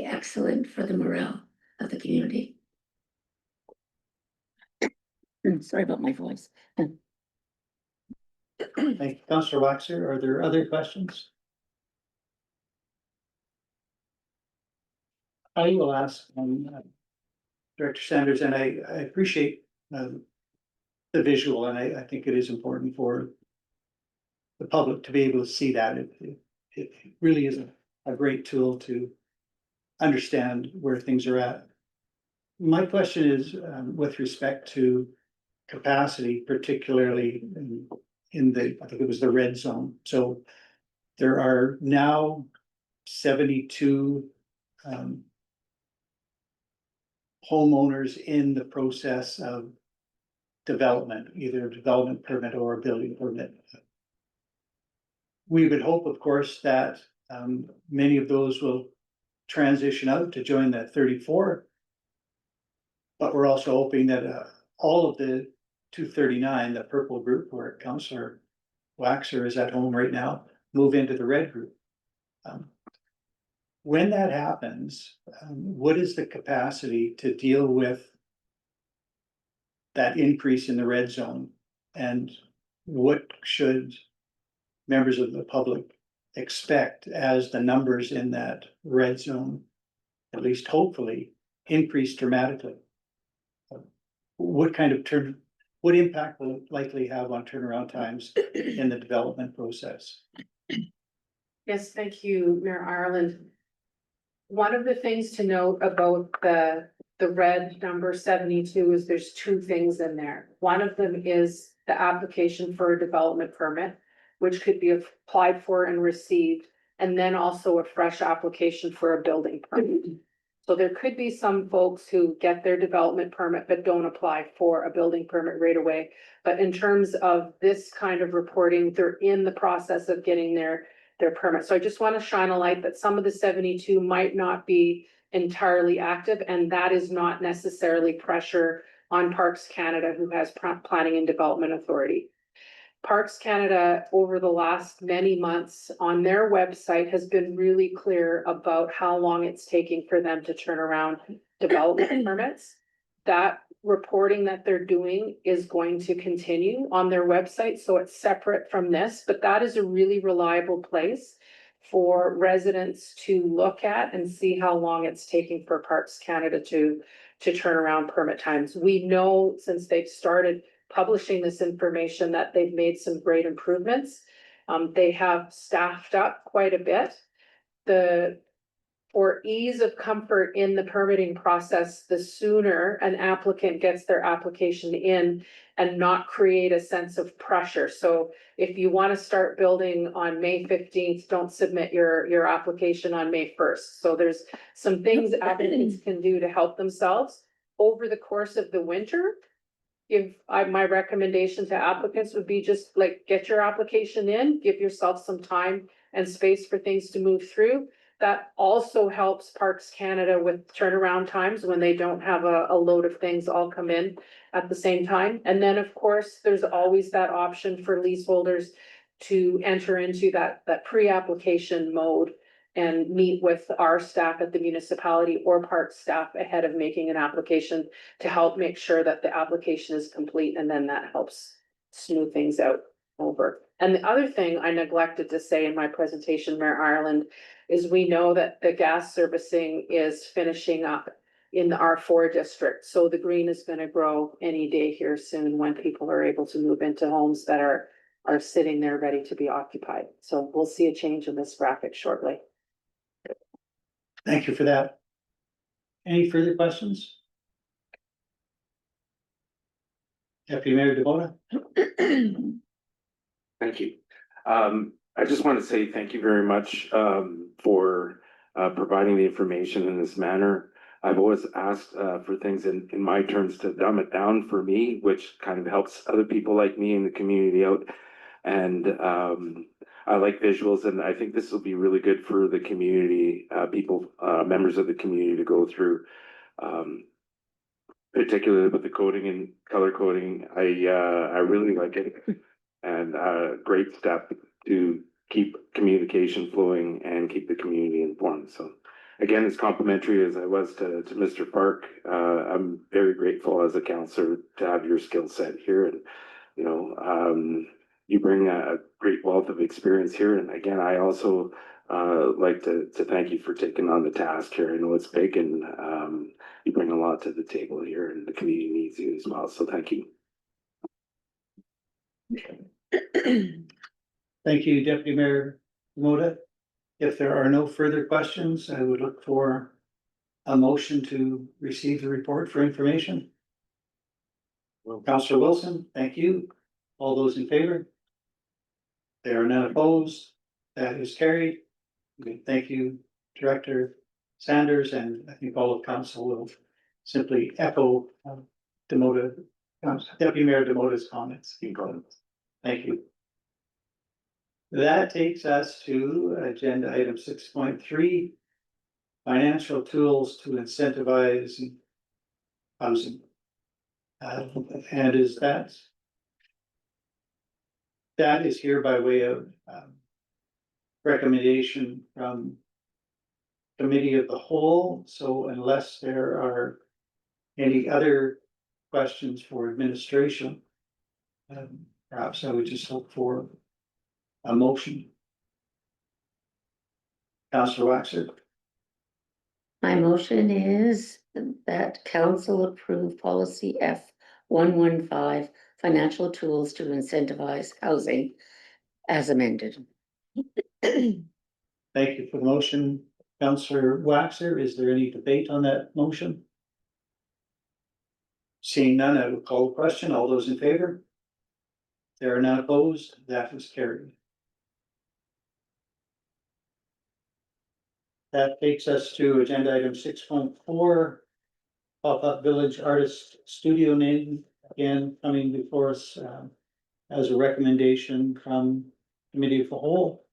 excellent for the morale of the community. Sorry about my voice. Thank you, Councillor Waxer. Are there other questions? I will ask Director Sanders, and I appreciate the visual, and I think it is important for the public to be able to see that. It really is a great tool to understand where things are at. My question is with respect to capacity, particularly in the, I think it was the red zone. So there are now 72 homeowners in the process of development, either a development permit or a building permit. We would hope, of course, that many of those will transition out to join that 34. But we're also hoping that all of the 239, the purple group where Councillor Waxer is at home right now, move into the red group. When that happens, what is the capacity to deal with that increase in the red zone? And what should members of the public expect as the numbers in that red zone, at least hopefully, increase dramatically? What kind of what impact will it likely have on turnaround times in the development process? Yes, thank you, Mayor Ireland. One of the things to note about the red number 72 is there's two things in there. One of them is the application for a development permit, which could be applied for and received, and then also a fresh application for a building permit. So there could be some folks who get their development permit but don't apply for a building permit right away. But in terms of this kind of reporting, they're in the process of getting their permit. So I just want to shine a light that some of the 72 might not be entirely active, and that is not necessarily pressure on Parks Canada, who has Planning and Development Authority. Parks Canada, over the last many months on their website, has been really clear about how long it's taking for them to turn around development permits. That reporting that they're doing is going to continue on their website, so it's separate from this, but that is a really reliable place for residents to look at and see how long it's taking for Parks Canada to turn around permit times. We know since they've started publishing this information that they've made some great improvements. They have staffed up quite a bit. For ease of comfort in the permitting process, the sooner an applicant gets their application in and not create a sense of pressure. So if you want to start building on May 15th, don't submit your application on May 1st. So there's some things applicants can do to help themselves over the course of the winter. My recommendation to applicants would be just like, get your application in, give yourself some time and space for things to move through. That also helps Parks Canada with turnaround times when they don't have a load of things all come in at the same time. And then, of course, there's always that option for leaseholders to enter into that pre-application mode and meet with our staff at the municipality or park staff ahead of making an application to help make sure that the application is complete, and then that helps smooth things out over. And the other thing I neglected to say in my presentation, Mayor Ireland, is we know that the gas servicing is finishing up in the R4 district. So the green is going to grow any day here soon when people are able to move into homes that are sitting there ready to be occupied. So we'll see a change in this graphic shortly. Thank you for that. Any further questions? Deputy Mayor DeBona? Thank you. I just want to say thank you very much for providing the information in this manner. I've always asked for things in my terms to dumb it down for me, which kind of helps other people like me in the community out. And I like visuals, and I think this will be really good for the community, members of the community to go through. Particularly with the coding and color coding, I really like it, and great step to keep communication flowing and keep the community informed. So again, as complimentary as I was to Mr. Park, I'm very grateful as a counselor to have your skill set here, and you bring a great wealth of experience here. And again, I also like to thank you for taking on the task here. I know it's big, and you bring a lot to the table here, and the community needs you as well. So thank you. Thank you, Deputy Mayor Moda. If there are no further questions, I would look for a motion to receive the report for information. Councillor Wilson, thank you. All those in favor? There are none opposed. That is carried. Okay, thank you, Director Sanders, and I think all of council will simply echo Deputy Mayor DeMota's comments. Thank you. That takes us to agenda item 6.3, financial tools to incentivize housing. And is that is here by way of recommendation from committee of the whole. So unless there are any other questions for administration, Perhaps I would just look for a motion. Councillor Waxer, My motion is that council approve policy F 115, financial tools to incentivize housing as amended. thank you for the motion. Councillor Waxer, is there any debate on that motion? Seeing none, I will call the question. All those in favor? There are none opposed, that is carried. That takes us to agenda item 6.4. Pop-up Village Artist Studio name, again, coming before us as a recommendation from Committee of the Whole.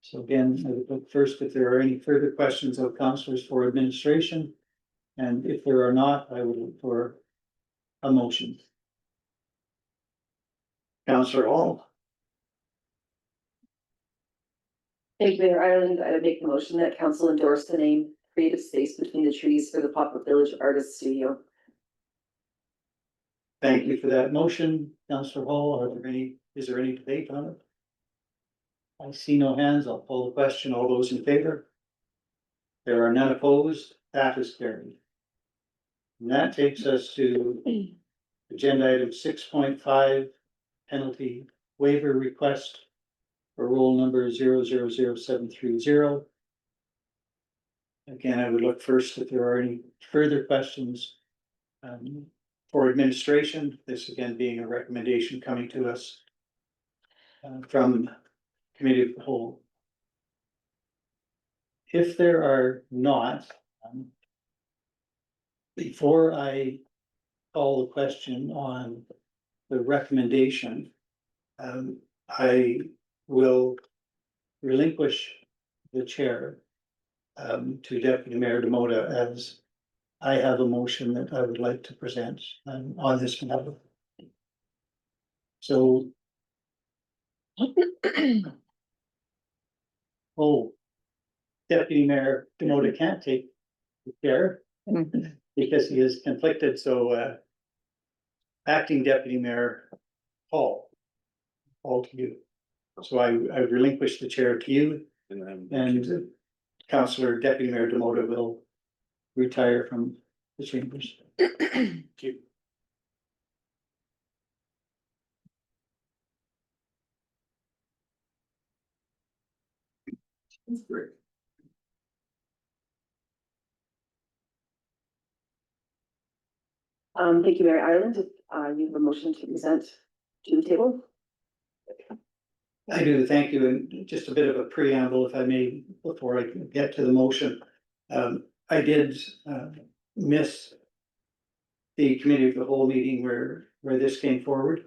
So again, I would look first if there are any further questions of councillors for administration. And if there are not, I would look for a motion. Councillor Hall, Thank you, Mayor Ireland. I would make the motion that council endorse the name Creative Space Between the Trees for the Pop-Up Village Artist Studio. thank you for that motion. Councillor Hall, is there any debate on it? I see no hands. I'll call the question. All those in favor? There are none opposed. That is carried. And that takes us to agenda item 6.5, penalty waiver request for roll number 000730. Again, I would look first if there are any further questions for administration. This again being a recommendation coming to us from Committee of the Whole. If there are not, before I call the question on the recommendation, I will relinquish the chair to Deputy Mayor Demota, as I have a motion that I would like to present on this matter. So Deputy Mayor Demota can't take the chair because he is conflicted, so Acting Deputy Mayor Paul to you. So I relinquish the chair to you, and Councillor Deputy Mayor Demota will retire from the chambers. Thank you. Great. Thank you, Mayor Ireland. You have a motion to present to the table. I do, thank you, and just a bit of a preamble, if I may, before I get to the motion. I did miss the Committee of the Whole meeting where this came forward,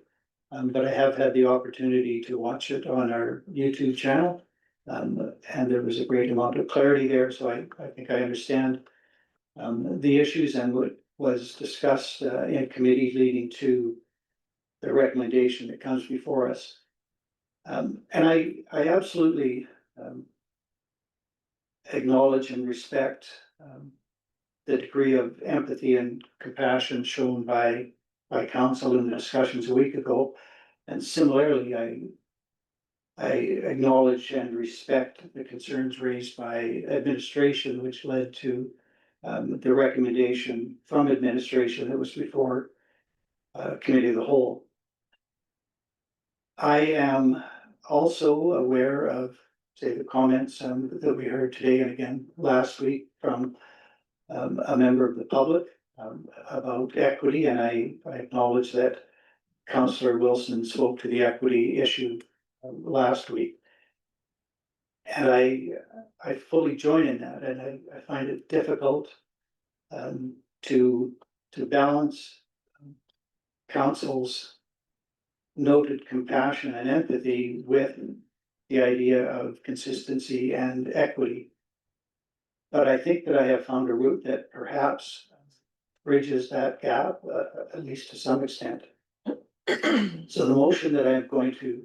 but I have had the opportunity to watch it on our YouTube channel, and there was a great amount of clarity there, so I think I understand the issues and what was discussed in committee leading to the recommendation that comes before us. And I absolutely acknowledge and respect the degree of empathy and compassion shown by council in the discussions a week ago. And similarly, I acknowledge and respect the concerns raised by administration, which led to the recommendation from administration that was before Committee of the Whole. I am also aware of, say, the comments that we heard today and again last week from a member of the public about equity, and I acknowledge that Councillor Wilson spoke to the equity issue last week. And I fully join in that, and I find it difficult to balance council's noted compassion and empathy with the idea of consistency and equity. But I think that I have found a route that perhaps bridges that gap, at least to some extent. So the motion that I'm going to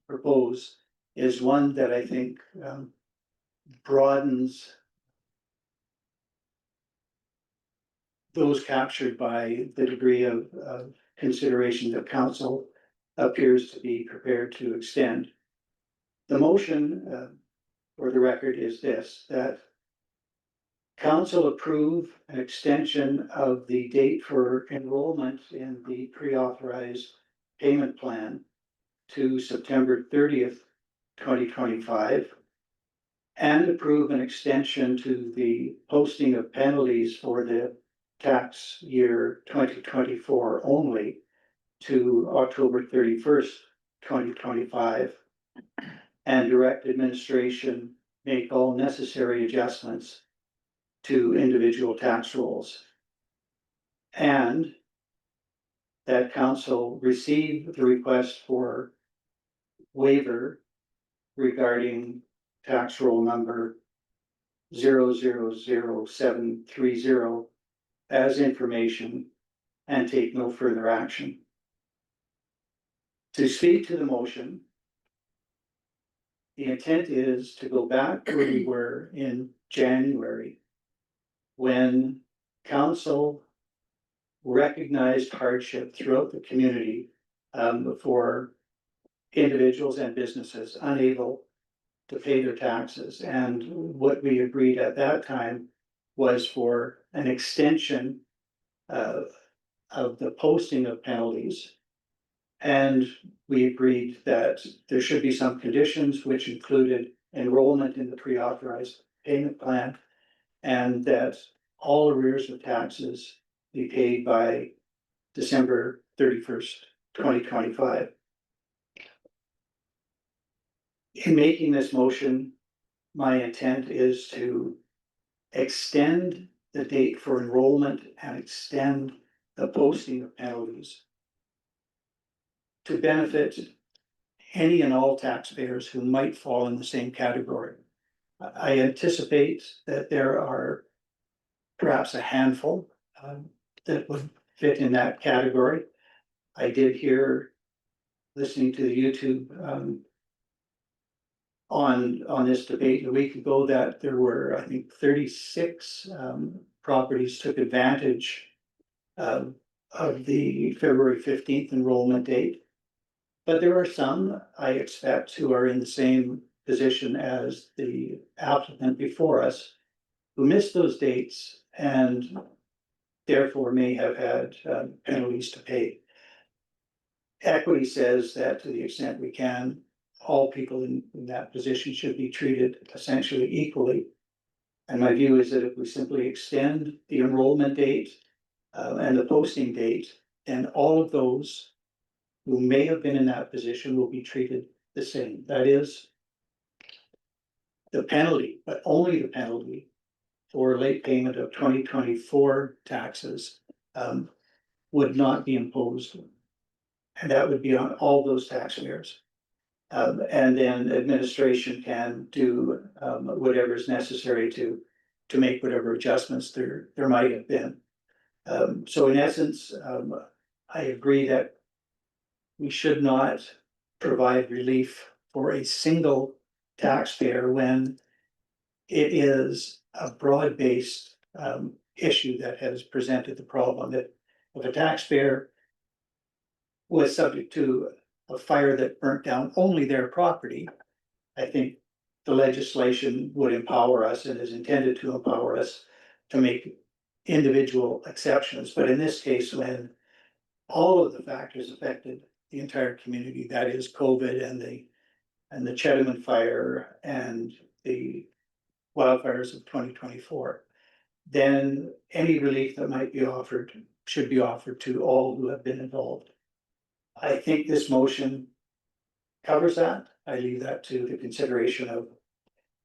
propose is one that I think broadens those captured by the degree of consideration that council appears to be prepared to extend. The motion, for the record, is this, that council approve an extension of the date for enrollment in the pre-authorized payment plan to September 30th, 2025, and approve an extension to the posting of penalties for the tax year 2024 only to October 31st, 2025, and direct administration make all necessary adjustments to individual tax rolls. And that council receive the request for waiver regarding tax roll number 000730 as information and take no further action. To speak to the motion, the intent is to go back where we were in January, when council recognized hardship throughout the community for individuals and businesses unable to pay their taxes. And what we agreed at that time was for an extension of the posting of penalties. And we agreed that there should be some conditions which included enrollment in the pre-authorized payment plan, and that all arrears of taxes be paid by December 31st, 2025. In making this motion, my intent is to extend the date for enrollment and extend the posting of penalties to benefit any and all taxpayers who might fall in the same category. I anticipate that there are perhaps a handful that would fit in that category. I did hear, listening to the YouTube on this debate a week ago, that there were, I think, 36 properties took advantage of the February 15th enrollment date. But there are some, I expect, who are in the same position as the applicant before us, who missed those dates and therefore may have had penalties to pay. Equity says that to the extent we can, all people in that position should be treated essentially equally. And my view is that if we simply extend the enrollment date and the posting date, then all of those who may have been in that position will be treated the same. That is, the penalty, but only the penalty for late payment of 2024 taxes would not be imposed. And that would be on all those taxpayers. And then administration can do whatever is necessary to make whatever adjustments there might have been. So in essence, I agree that we should not provide relief for a single taxpayer when it is a broad-based issue that has presented the problem. That if a taxpayer was subject to a fire that burnt down only their property, I think the legislation would empower us and is intended to empower us to make individual exceptions. But in this case, when all of the factors affected the entire community, that is COVID and the Chetamon fire and the wildfires of 2024, then any relief that might be offered should be offered to all who have been involved. I think this motion covers that. I leave that to the consideration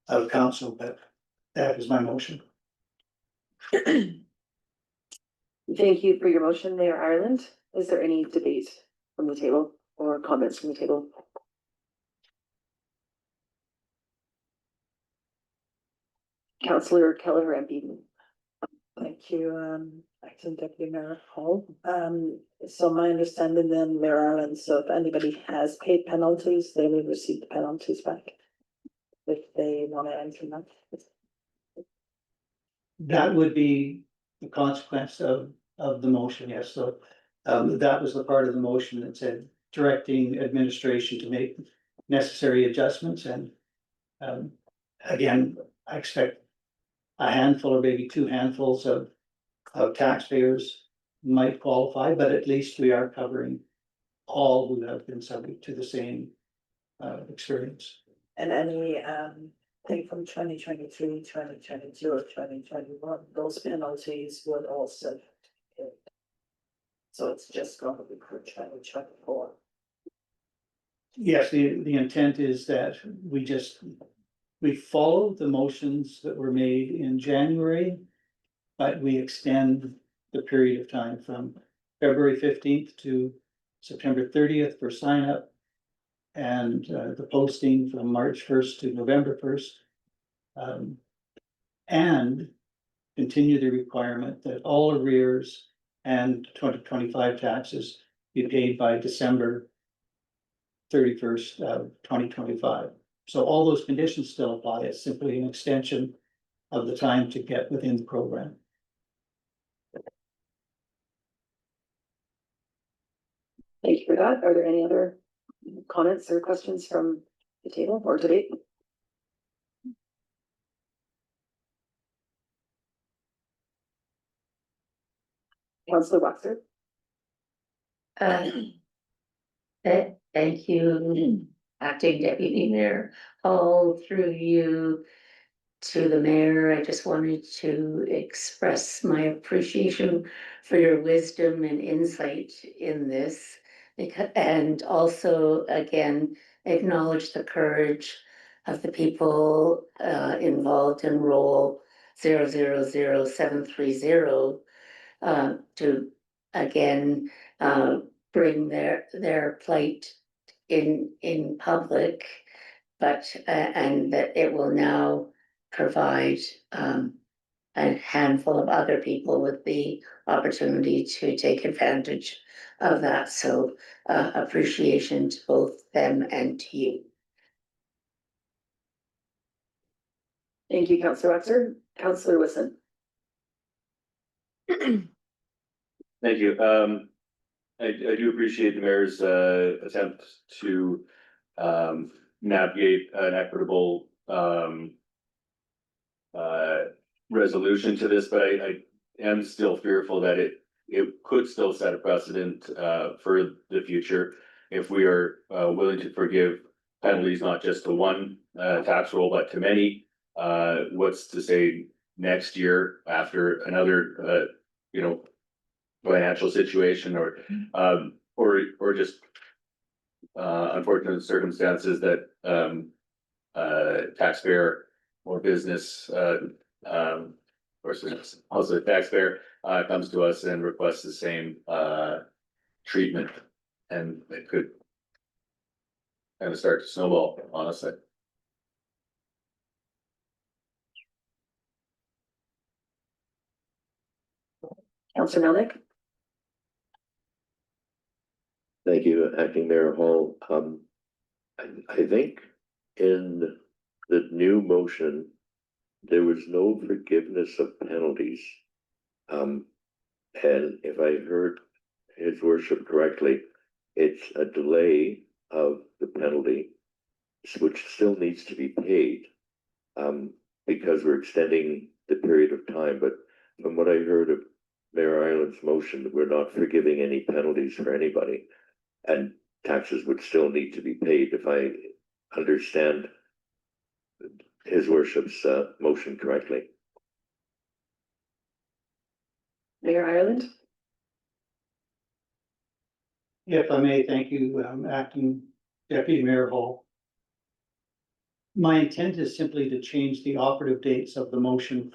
of council, but that is my motion. Thank you for your motion, Mayor Ireland. Is there any debate from the table or comments from the table? Councillor Keller, MP. Thank you, Acting Deputy Mayor Hall. So my understanding then, Mayor Ireland, so if anybody has paid penalties, they will receive the penalties back if they want to enter that. That would be the consequence of the motion, yes. So that was the part of the motion that said directing administration to make necessary adjustments and again, I expect a handful or maybe two handfuls of taxpayers might qualify, but at least we are covering all who have been subject to the same experience. And any, thing from 2023, 2022, or 2021, those penalties would also. So it's just going to be for 2024. Yes, the intent is that we follow the motions that were made in January, but we extend the period of time from February 15th to September 30th for sign up. And the posting from March 1st to November 1st. And continue the requirement that all arrears and 2025 taxes be paid by December 31st of 2025. So all those conditions still apply. It's simply an extension of the time to get within the program. Thank you for that. Are there any other comments or questions from the table or debate? Councillor Waxer. Thank you, Acting Deputy Mayor, all through you to the mayor. I just wanted to express my appreciation for your wisdom and insight in this. And also, again, acknowledge the courage of the people involved in roll 000730 to again bring their plight in public, but and that it will now provide a handful of other people with the opportunity to take advantage of that. So appreciation to both them and to you. Thank you, Councillor Waxer. Councillor Whitson. Thank you. I do appreciate the mayor's attempt to navigate an equitable resolution to this, but I am still fearful that it could still set a precedent for the future if we are willing to forgive penalties, not just to one tax roll, but to many. What's to say next year after another financial situation or just unfortunate circumstances that taxpayer or business or also taxpayer comes to us and requests the same treatment, and it could kind of start to snowball, honestly. Councillor Melnick. Thank you, Acting Mayor Hall. I think in the new motion, there was no forgiveness of penalties. And if I heard his worship correctly, it's a delay of the penalty, which still needs to be paid, because we're extending the period of time. But from what I heard of Mayor Ireland's motion, we're not forgiving any penalties for anybody, and taxes would still need to be paid, if I understand his worship's motion correctly. Mayor Ireland. If I may, thank you, Acting Deputy Mayor Hall. My intent is simply to change the operative dates of the motion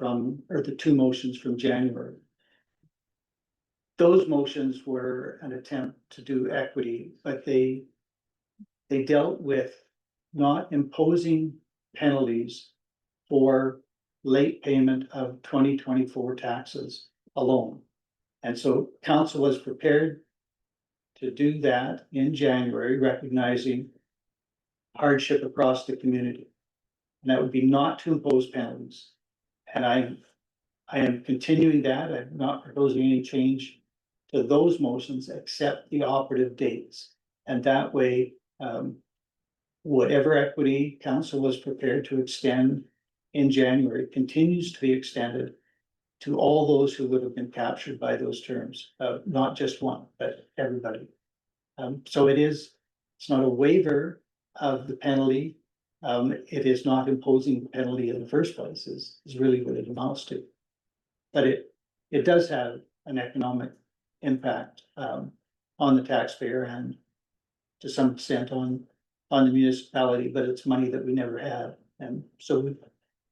or the two motions from January. Those motions were an attempt to do equity, but they dealt with not imposing penalties for late payment of 2024 taxes alone. And so council was prepared to do that in January, recognizing hardship across the community. And that would be not to impose penalties. And I am continuing that. I'm not proposing any change to those motions except the operative dates. And that way, whatever equity council was prepared to extend in January continues to be extended to all those who would have been captured by those terms, not just one, but everybody. So it's not a waiver of the penalty. It is not imposing the penalty in the first place is really what it amounts to. But it does have an economic impact, on the taxpayer and to some extent on the municipality, but it's money that we never had. And so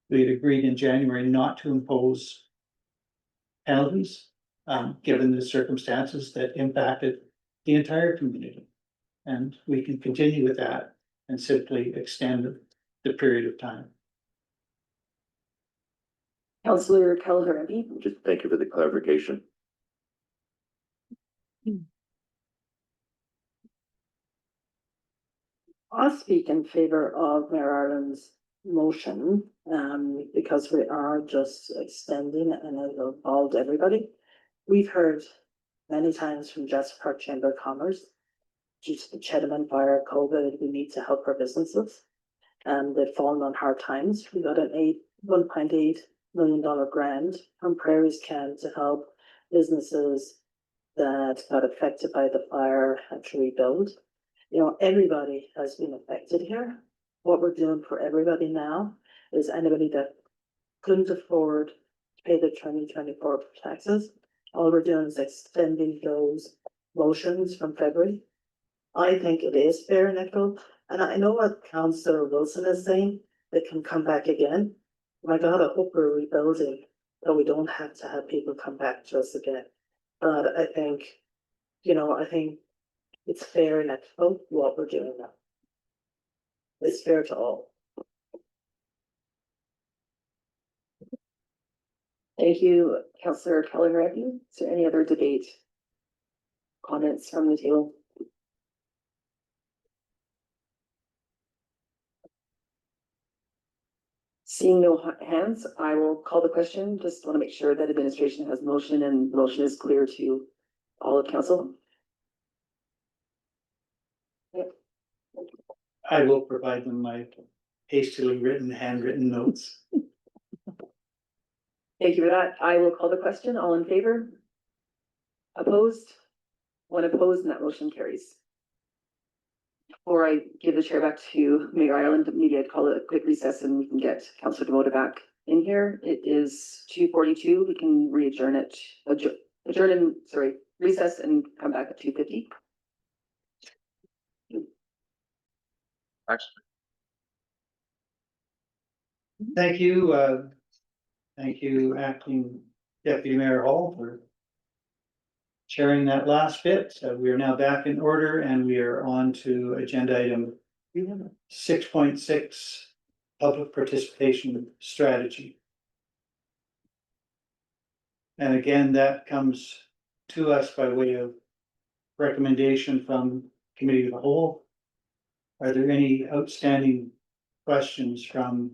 we had agreed in January not to impose penalties, given the circumstances that impacted the entire community. And we can continue with that and simply extend the period of time. Councillor Kelleher, MP. Just thank you for the clarification. I'll speak in favor of Mayor Ireland's motion, because we are just extending and it involved everybody. We've heard many times from Jasper Chamber of Commerce, due to the Chedaman fire, COVID, we need to help our businesses. And they've fallen on hard times. We got an $1.8 million grant from Prairie's Can to help businesses that got affected by the fire and to rebuild. You know, everybody has been affected here. What we're doing for everybody now is anybody that couldn't afford to pay the 2024 taxes. All we're doing is extending those motions from February. I think it is fair and equitable. And I know what Councillor Wilson is saying, they can come back again. My God, I hope we're rebuilding, that we don't have to have people come back to us again. But I think, I think it's fair and equitable what we're doing now. It's fair to all. Thank you, Councillor Kelleher, MP. Is there any other debate? Comments from the table? Seeing no hands, I will call the question. Just want to make sure that administration has motion and the motion is clear to all of council. Yep. I will provide them my hastily written, handwritten notes. Thank you for that. I will call the question. All in favor? Opposed? One opposed, and that motion carries. Before I give the chair back to Mayor Ireland, maybe I'd call it a quick recess and we can get Councillor Demota back in here. It is 2:42. We can re-adjourn it, recess and come back at 2:50. Thank you. Thank you, Acting Deputy Mayor Hall, for sharing that last bit. We are now back in order and we are on to agenda item 6.6, public participation strategy. And again, that comes to us by way of recommendation from Committee of the Whole. Are there any outstanding questions from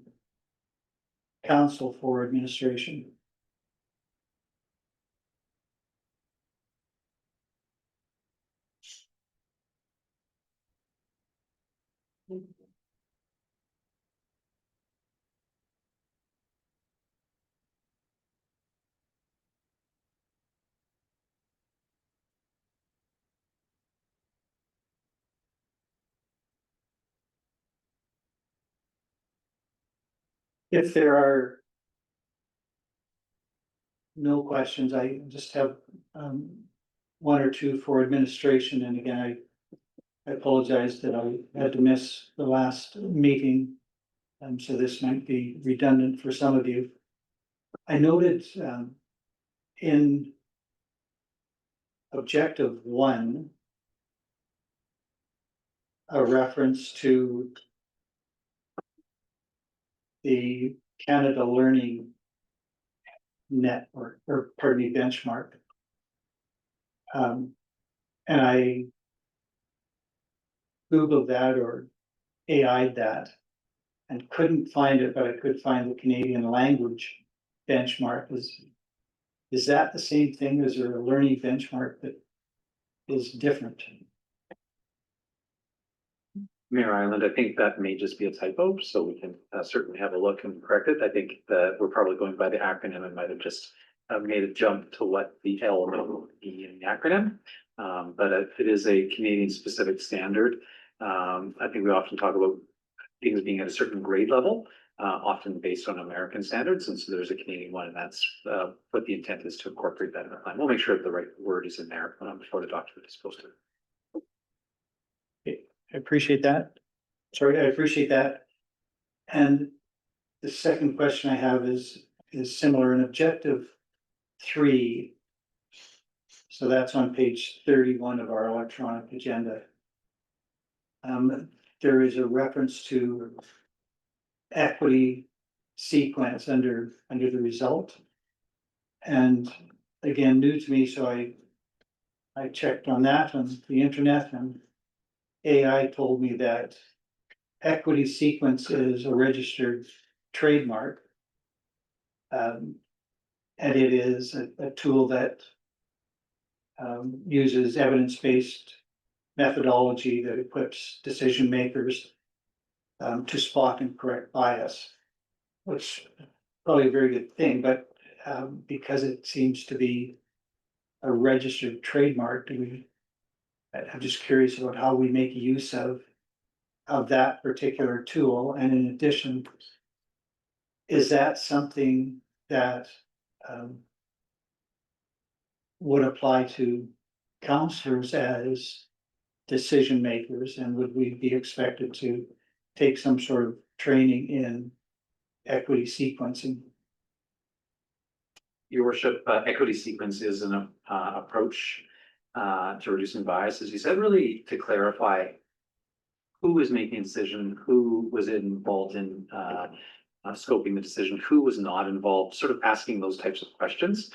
Council for administration? If there are no questions, I just have one or two for administration. And again, I apologize that I had to miss the last meeting. So this might be redundant for some of you. I noted in objective 1 a reference to the Canada Learning Network, or pardon me, benchmark. And I Googled that or AI'd that and couldn't find it, but I could find the Canadian language benchmark. Is that the same thing? Is there a learning benchmark that is different? Mayor Island, I think that may just be a typo, so we can certainly have a look and correct it. I think that we're probably going by the acronym and might have just made a jump to what the element would be in the acronym. But if it is a Canadian specific standard, I think we often talk about things being at a certain grade level, often based on American standards. And so there's a Canadian one, and that's what the intent is to incorporate that in the plan. We'll make sure that the right word is in there before the document is posted. I appreciate that. Sorry, I appreciate that. And the second question I have is similar in objective 3. So that's on page 31 of our electronic agenda. There is a reference to equity sequence under the result. And again, new to me, so I checked on that on the internet, and AI told me that equity sequence is a registered trademark. And it is a tool that uses evidence-based methodology that equips decision makers to spot and correct bias, which is probably a very good thing, but because it seems to be a registered trademark, I'm just curious about how we make use of that particular tool. And in addition, is that something that would apply to counselors as decision makers, and would we be expected to take some sort of training in equity sequencing? Your worship, equity sequence is an approach to reducing bias, as you said, really to clarify who was making a decision, who was involved in scoping the decision, who was not involved, sort of asking those types of questions.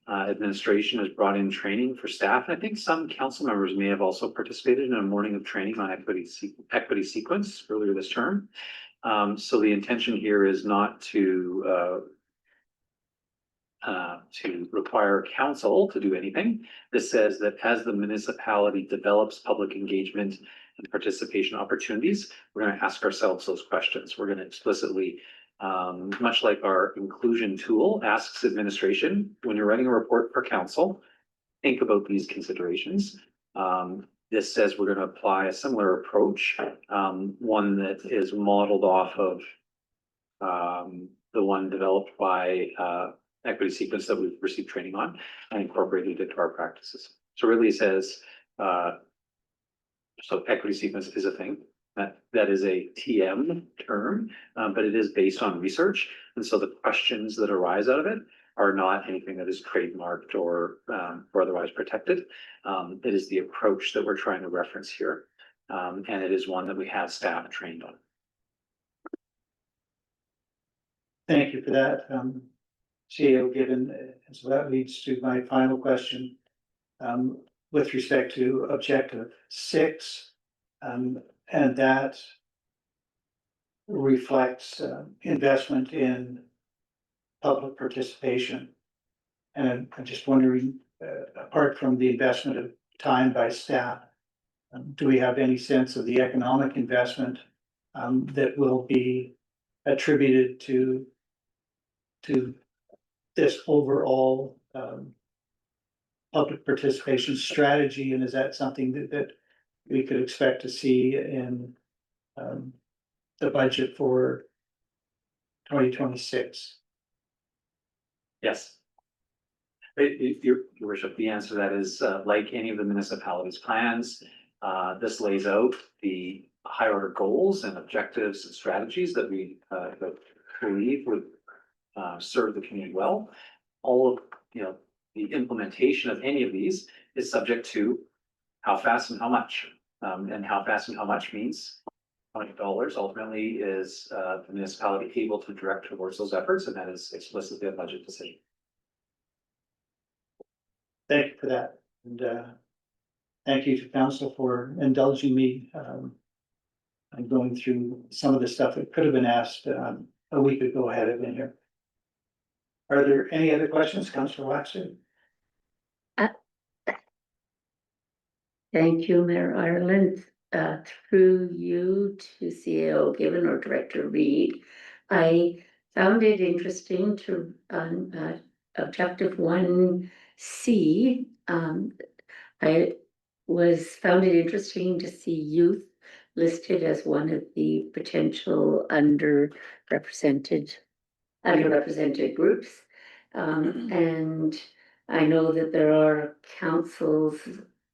Administration has brought in training for staff, and I think some council members may have also participated in a morning of training on equity sequence earlier this term. So the intention here is not to require council to do anything. This says that as the municipality develops public engagement and participation opportunities, we're going to ask ourselves those questions. We're going to explicitly, much like our inclusion tool asks administration, when you're writing a report for council, think about these considerations. This says we're going to apply a similar approach, one that is modeled off of the one developed by equity sequence that we've received training on and incorporated it into our practices. So really it says, so equity sequence is a thing. That is a TM term, but it is based on research. And so the questions that arise out of it are not anything that is trademarked or otherwise protected. It is the approach that we're trying to reference here. And it is one that we have staff trained on. Thank you for that, CEO Given. And so that leads to my final question with respect to objective 6. And that reflects investment in public participation. And I'm just wondering, apart from the investment of time by staff, do we have any sense of the economic investment that will be attributed to this overall public participation strategy? And is that something that we could expect to see in the budget for 2026? Yes. Your worship, the answer to that is like any of the municipalities' plans. This lays out the higher order goals and objectives and strategies that we believe would serve the community well. All of the implementation of any of these is subject to how fast and how much. And how fast and how much means $20 ultimately is the municipality able to direct towards those efforts, and that is explicitly a budget decision. Thank you for that. And thank you to council for indulging me. I'm going through some of the stuff that could have been asked a week ago ahead of in here. Are there any other questions, Councillor Waxman? Thank you, Mayor Ireland. through you to CAO Given or Director Reed. I found it interesting to, objective 1C, I found it interesting to see youth listed as one of the potential underrepresented groups. And I know that there are councils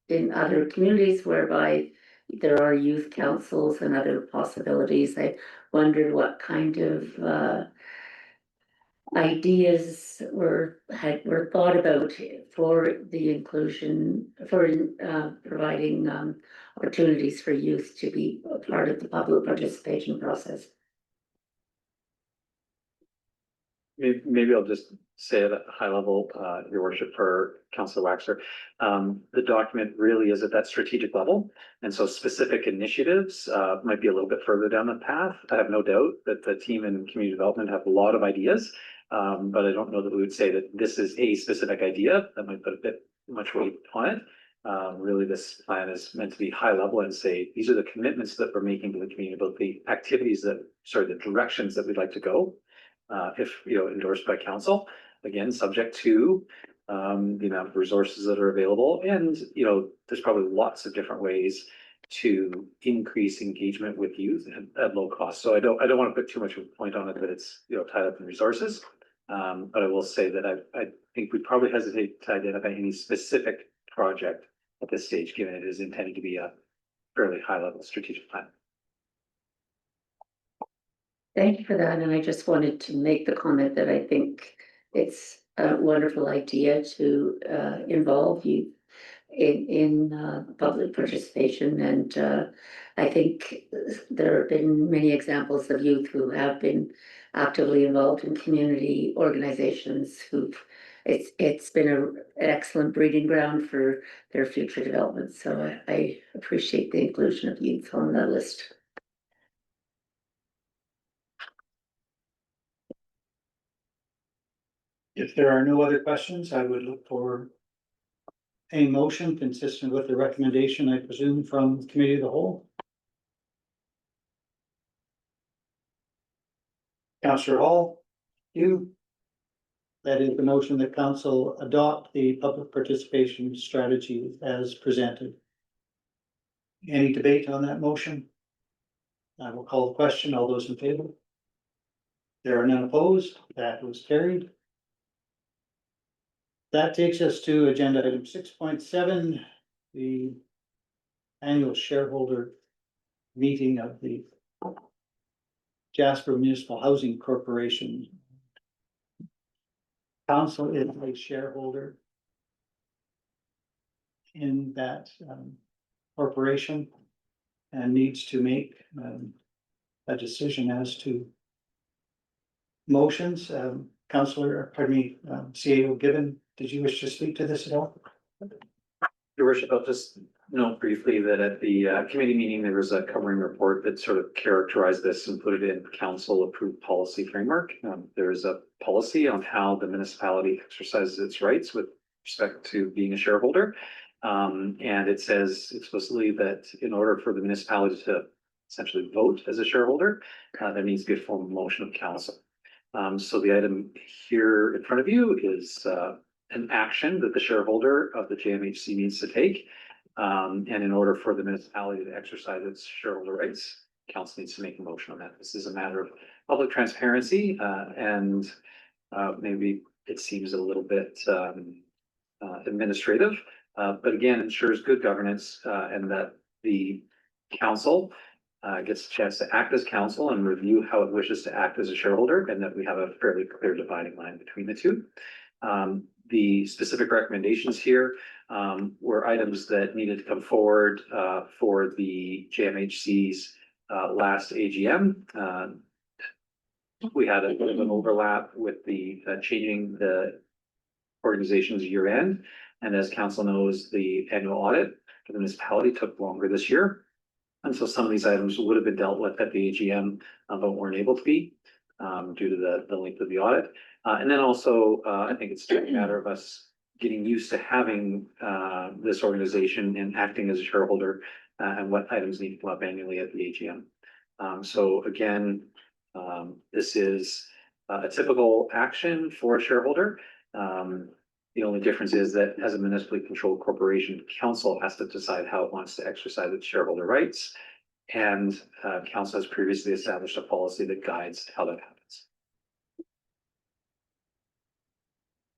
in other communities whereby there are youth councils and other possibilities. I wondered what kind of ideas were thought about for the inclusion, for providing opportunities for youth to be a part of the public participation process. Maybe I'll just say at a high level, your worship, for Councillor Waxer. The document really is at that strategic level. And so specific initiatives might be a little bit further down the path. I have no doubt that the team in community development have a lot of ideas. But I don't know that we would say that this is a specific idea that might put a bit much weight on it. Really, this plan is meant to be high level and say, these are the commitments that we're making to the community about the activities that, the directions that we'd like to go. If, endorsed by council, again, subject to the amount of resources that are available. And, there's probably lots of different ways to increase engagement with youth at low cost. So I don't want to put too much of a point on it that it's, tied up in resources. But I will say that I think we'd probably hesitate to identify any specific project at this stage, given it is intended to be a fairly high level strategic plan. Thank you for that, and I just wanted to make the comment that I think it's a wonderful idea to involve youth in public participation, and I think there have been many examples of youth who have been actively involved in community organizations it's been an excellent breeding ground for their future development. So I appreciate the inclusion of youth on the list. If there are no other questions, I would look for a motion consistent with the recommendation, I presume, from committee of the whole. Councillor Hall, you. That is the motion that council adopt the public participation strategy as presented. Any debate on that motion? I will call the question. All those in favor? There are none opposed. That was carried. That takes us to agenda item 6.7, the annual shareholder meeting of the Jasper Municipal Housing Corporation. Council is a shareholder in that corporation and needs to make a decision as to motions. Councillor, CAO Given, did you wish to speak to this at all? Your worship, I'll just note briefly that at the committee meeting, there was a covering report that sort of characterized this and put it in council approved policy framework. There is a policy on how the municipality exercises its rights with respect to being a shareholder. And it says explicitly that in order for the municipality to essentially vote as a shareholder, there needs to be a formal motion of council. So the item here in front of you is an action that the shareholder of the JMHC needs to take. And in order for the municipality to exercise its shareholder rights, council needs to make a motion on that. This is a matter of public transparency, and maybe it seems a little bit administrative, but again, ensures good governance and that the council gets a chance to act as council and review how it wishes to act as a shareholder, and that we have a fairly clear dividing line between the two. The specific recommendations here were items that needed to come forward for the JMHC's last AGM. We had a bit of an overlap with the changing the organization's year end. And as council knows, the annual audit for the municipality took longer this year. And so some of these items would have been dealt with at the AGM, but weren't able to be due to the length of the audit. And then also, I think it's just a matter of us getting used to having this organization and acting as a shareholder, and what items need to come up annually at the AGM. So again, this is a typical action for a shareholder. The only difference is that as a municipally controlled corporation, council has to decide how it wants to exercise its shareholder rights. And council has previously established a policy that guides how that happens.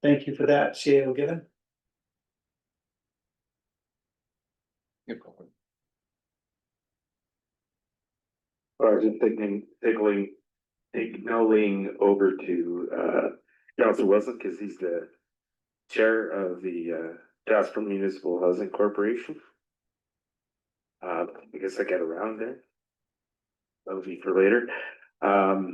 Thank you for that, CAO Given. Or just ignoring over to Council Wilson, because he's the chair of the Jasper Municipal Housing Corporation. I guess I get around there. That'll be for later.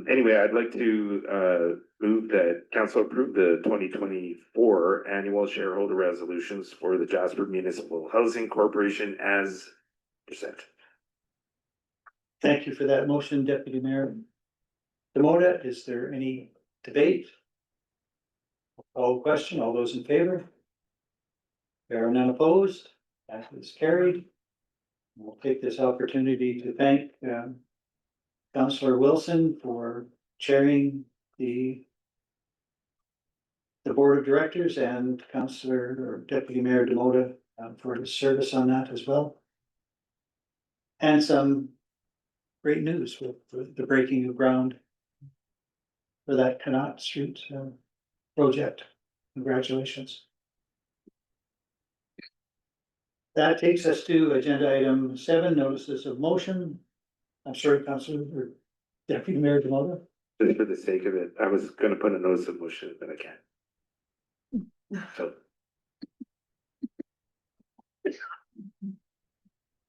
Anyway, I'd like to move that council approve the 2024 annual shareholder resolutions for the Jasper Municipal Housing Corporation as presented. Thank you for that motion, Deputy Mayor Demota. Is there any debate? All question, all those in favor? There are none opposed, that is carried. We'll take this opportunity to thank Councillor Wilson for chairing the board of directors, and Councillor or Deputy Mayor Demota for his service on that as well. And some great news with the breaking of ground for that Connaught Street project. Congratulations. That takes us to agenda item 7, notices of motion. I'm sorry, Councillor or Deputy Mayor Demota. Just for the sake of it, I was gonna put a notice of motion, but I can't.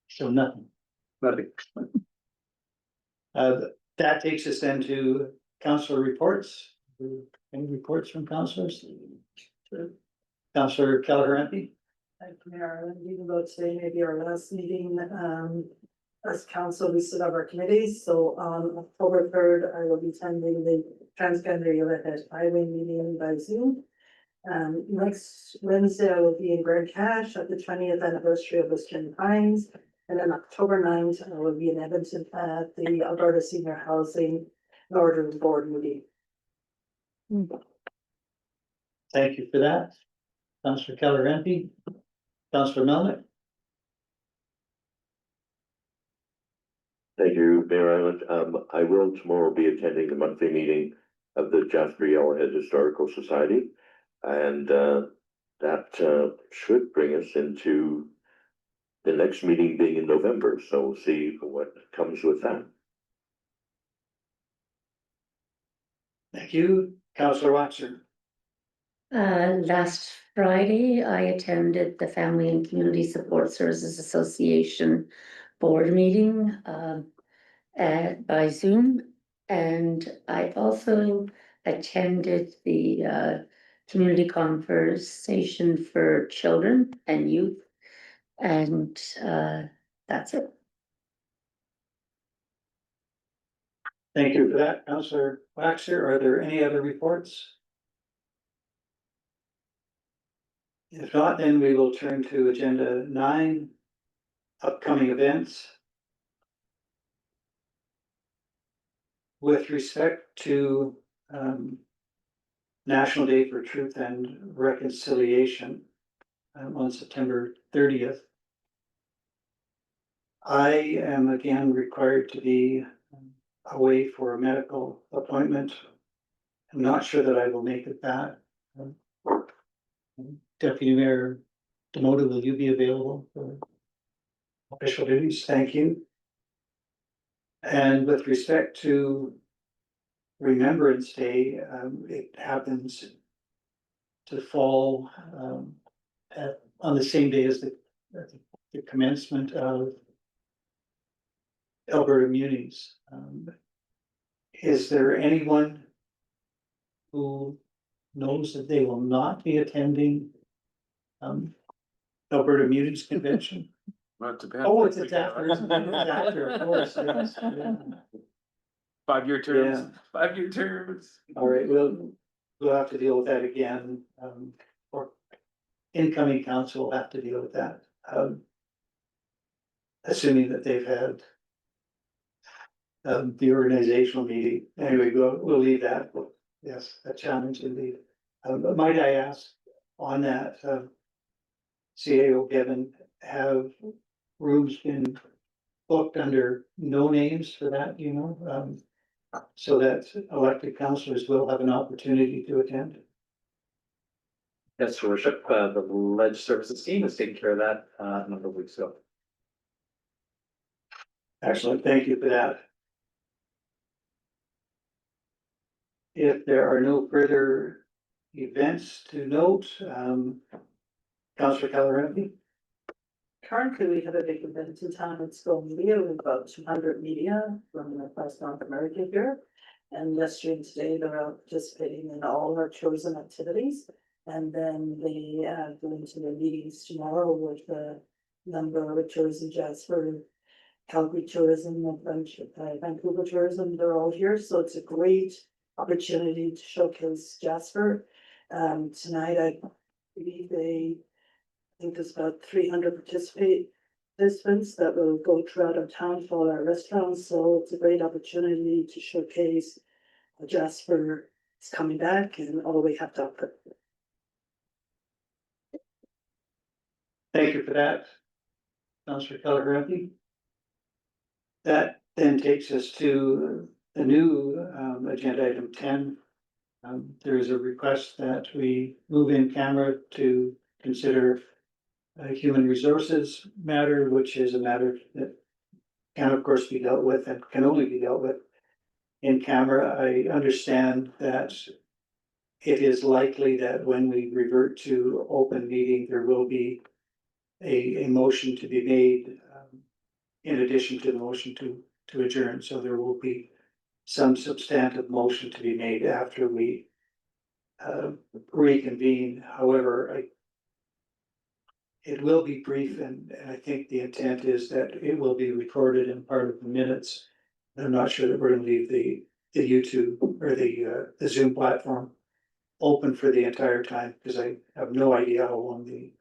So nothing. Nothing. That takes us then to councillor reports. Any reports from councillors? Councillor Kelleher-Empey. Thank you, Mayor. Even though today may be our last meeting, as council, we still have our committees. So on October 3rd, I will be attending the Transgender United Highway meeting by Zoom. Next Wednesday, I will be in Grand Cache at the 20th anniversary of Western Pines. And then October 9th, I will be in Edmonton at the Alberta Senior Housing Northern Board meeting. Thank you for that. Councillor Kelleher-Empey. Councillor Melnick. Thank you, Mayor Island. I will tomorrow be attending the monthly meeting of the Jasper Yellowhead Historical Society. And that should bring us into the next meeting being in November. So we'll see what comes with that. Thank you. Councillor Watson. Last Friday, I attended the Family and Community Support Services Association board meeting by Zoom. And I also attended the community conversation for children and youth. And that's it. Thank you for that, Councillor Waxer. Are there any other reports? If not, then we will turn to agenda 9, upcoming events. With respect to National Day for Truth and Reconciliation on September 30th, I am again required to be away for a medical appointment. I'm not sure that I will make it back. Deputy Mayor Demota, will you be available for official duties? Thank you. And with respect to Remembrance Day, it happens to fall on the same day as the commencement of Alberta Munis. Is there anyone who knows that they will not be attending Alberta Munis Convention? Oh, it's after, isn't it? It's after, of course. Yes, yeah. 5-year terms, 5-year terms. All right, we'll have to deal with that again, or incoming council will have to deal with that. Assuming that they've had the organizational meeting. Anyway, we'll leave that. Yes, a challenge indeed. But might I ask on that, CAO Kevin, have rooms been booked under no names for that, you know? So that elected councillors will have an opportunity to attend. Yes, your worship, the ledge services team has taken care of that, a number of weeks ago. Excellent, thank you for that. If there are no further events to note, Councillor Calhoun. Currently, we have a big event in town at School Media with about 200 media from across North America here. And yesterday and today, they're out participating in all our tourism activities. And then they go into the meetings tomorrow with a number of tourism, Jasper, Calgary Tourism, and Vancouver Tourism. They're all here, so it's a great opportunity to showcase Jasper. Tonight, I believe I think there's about 300 participants that will go throughout our town for all our restaurants, so it's a great opportunity to showcase Jasper is coming back and all we have to offer. Thank you for that, Councillor Calhoun. That then takes us to the new agenda item 10. There is a request that we move in camera to consider a human resources matter, which is a matter that can of course be dealt with and can only be dealt with in camera. I understand that it is likely that when we revert to open meeting, there will be a motion to be made in addition to the motion to adjourn. So there will be some substantive motion to be made after we reconvene. However, it will be brief, and I think the intent is that it will be recorded in part of the minutes. I'm not sure that we're gonna leave the YouTube or the Zoom platform open for the entire time, because I have no idea how long the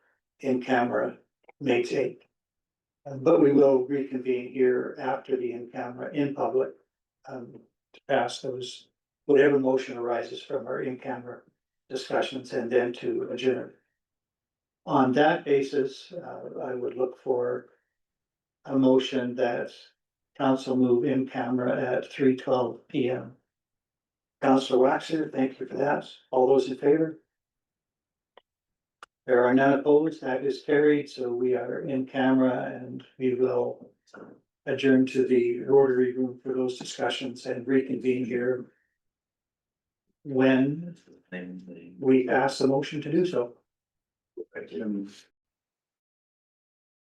in-camera may take. But we will reconvene here after the in-camera, in public, to pass those, whatever motion arises from our in-camera discussions, and then to adjourn. On that basis, I would look for a motion that council move in camera at 3:12 PM. Councillor Waxer, thank you for that. All those in favor? There are none opposed, that is carried, so we are in camera and we will adjourn to the rotary room for those discussions and reconvene here when we pass the motion to do so.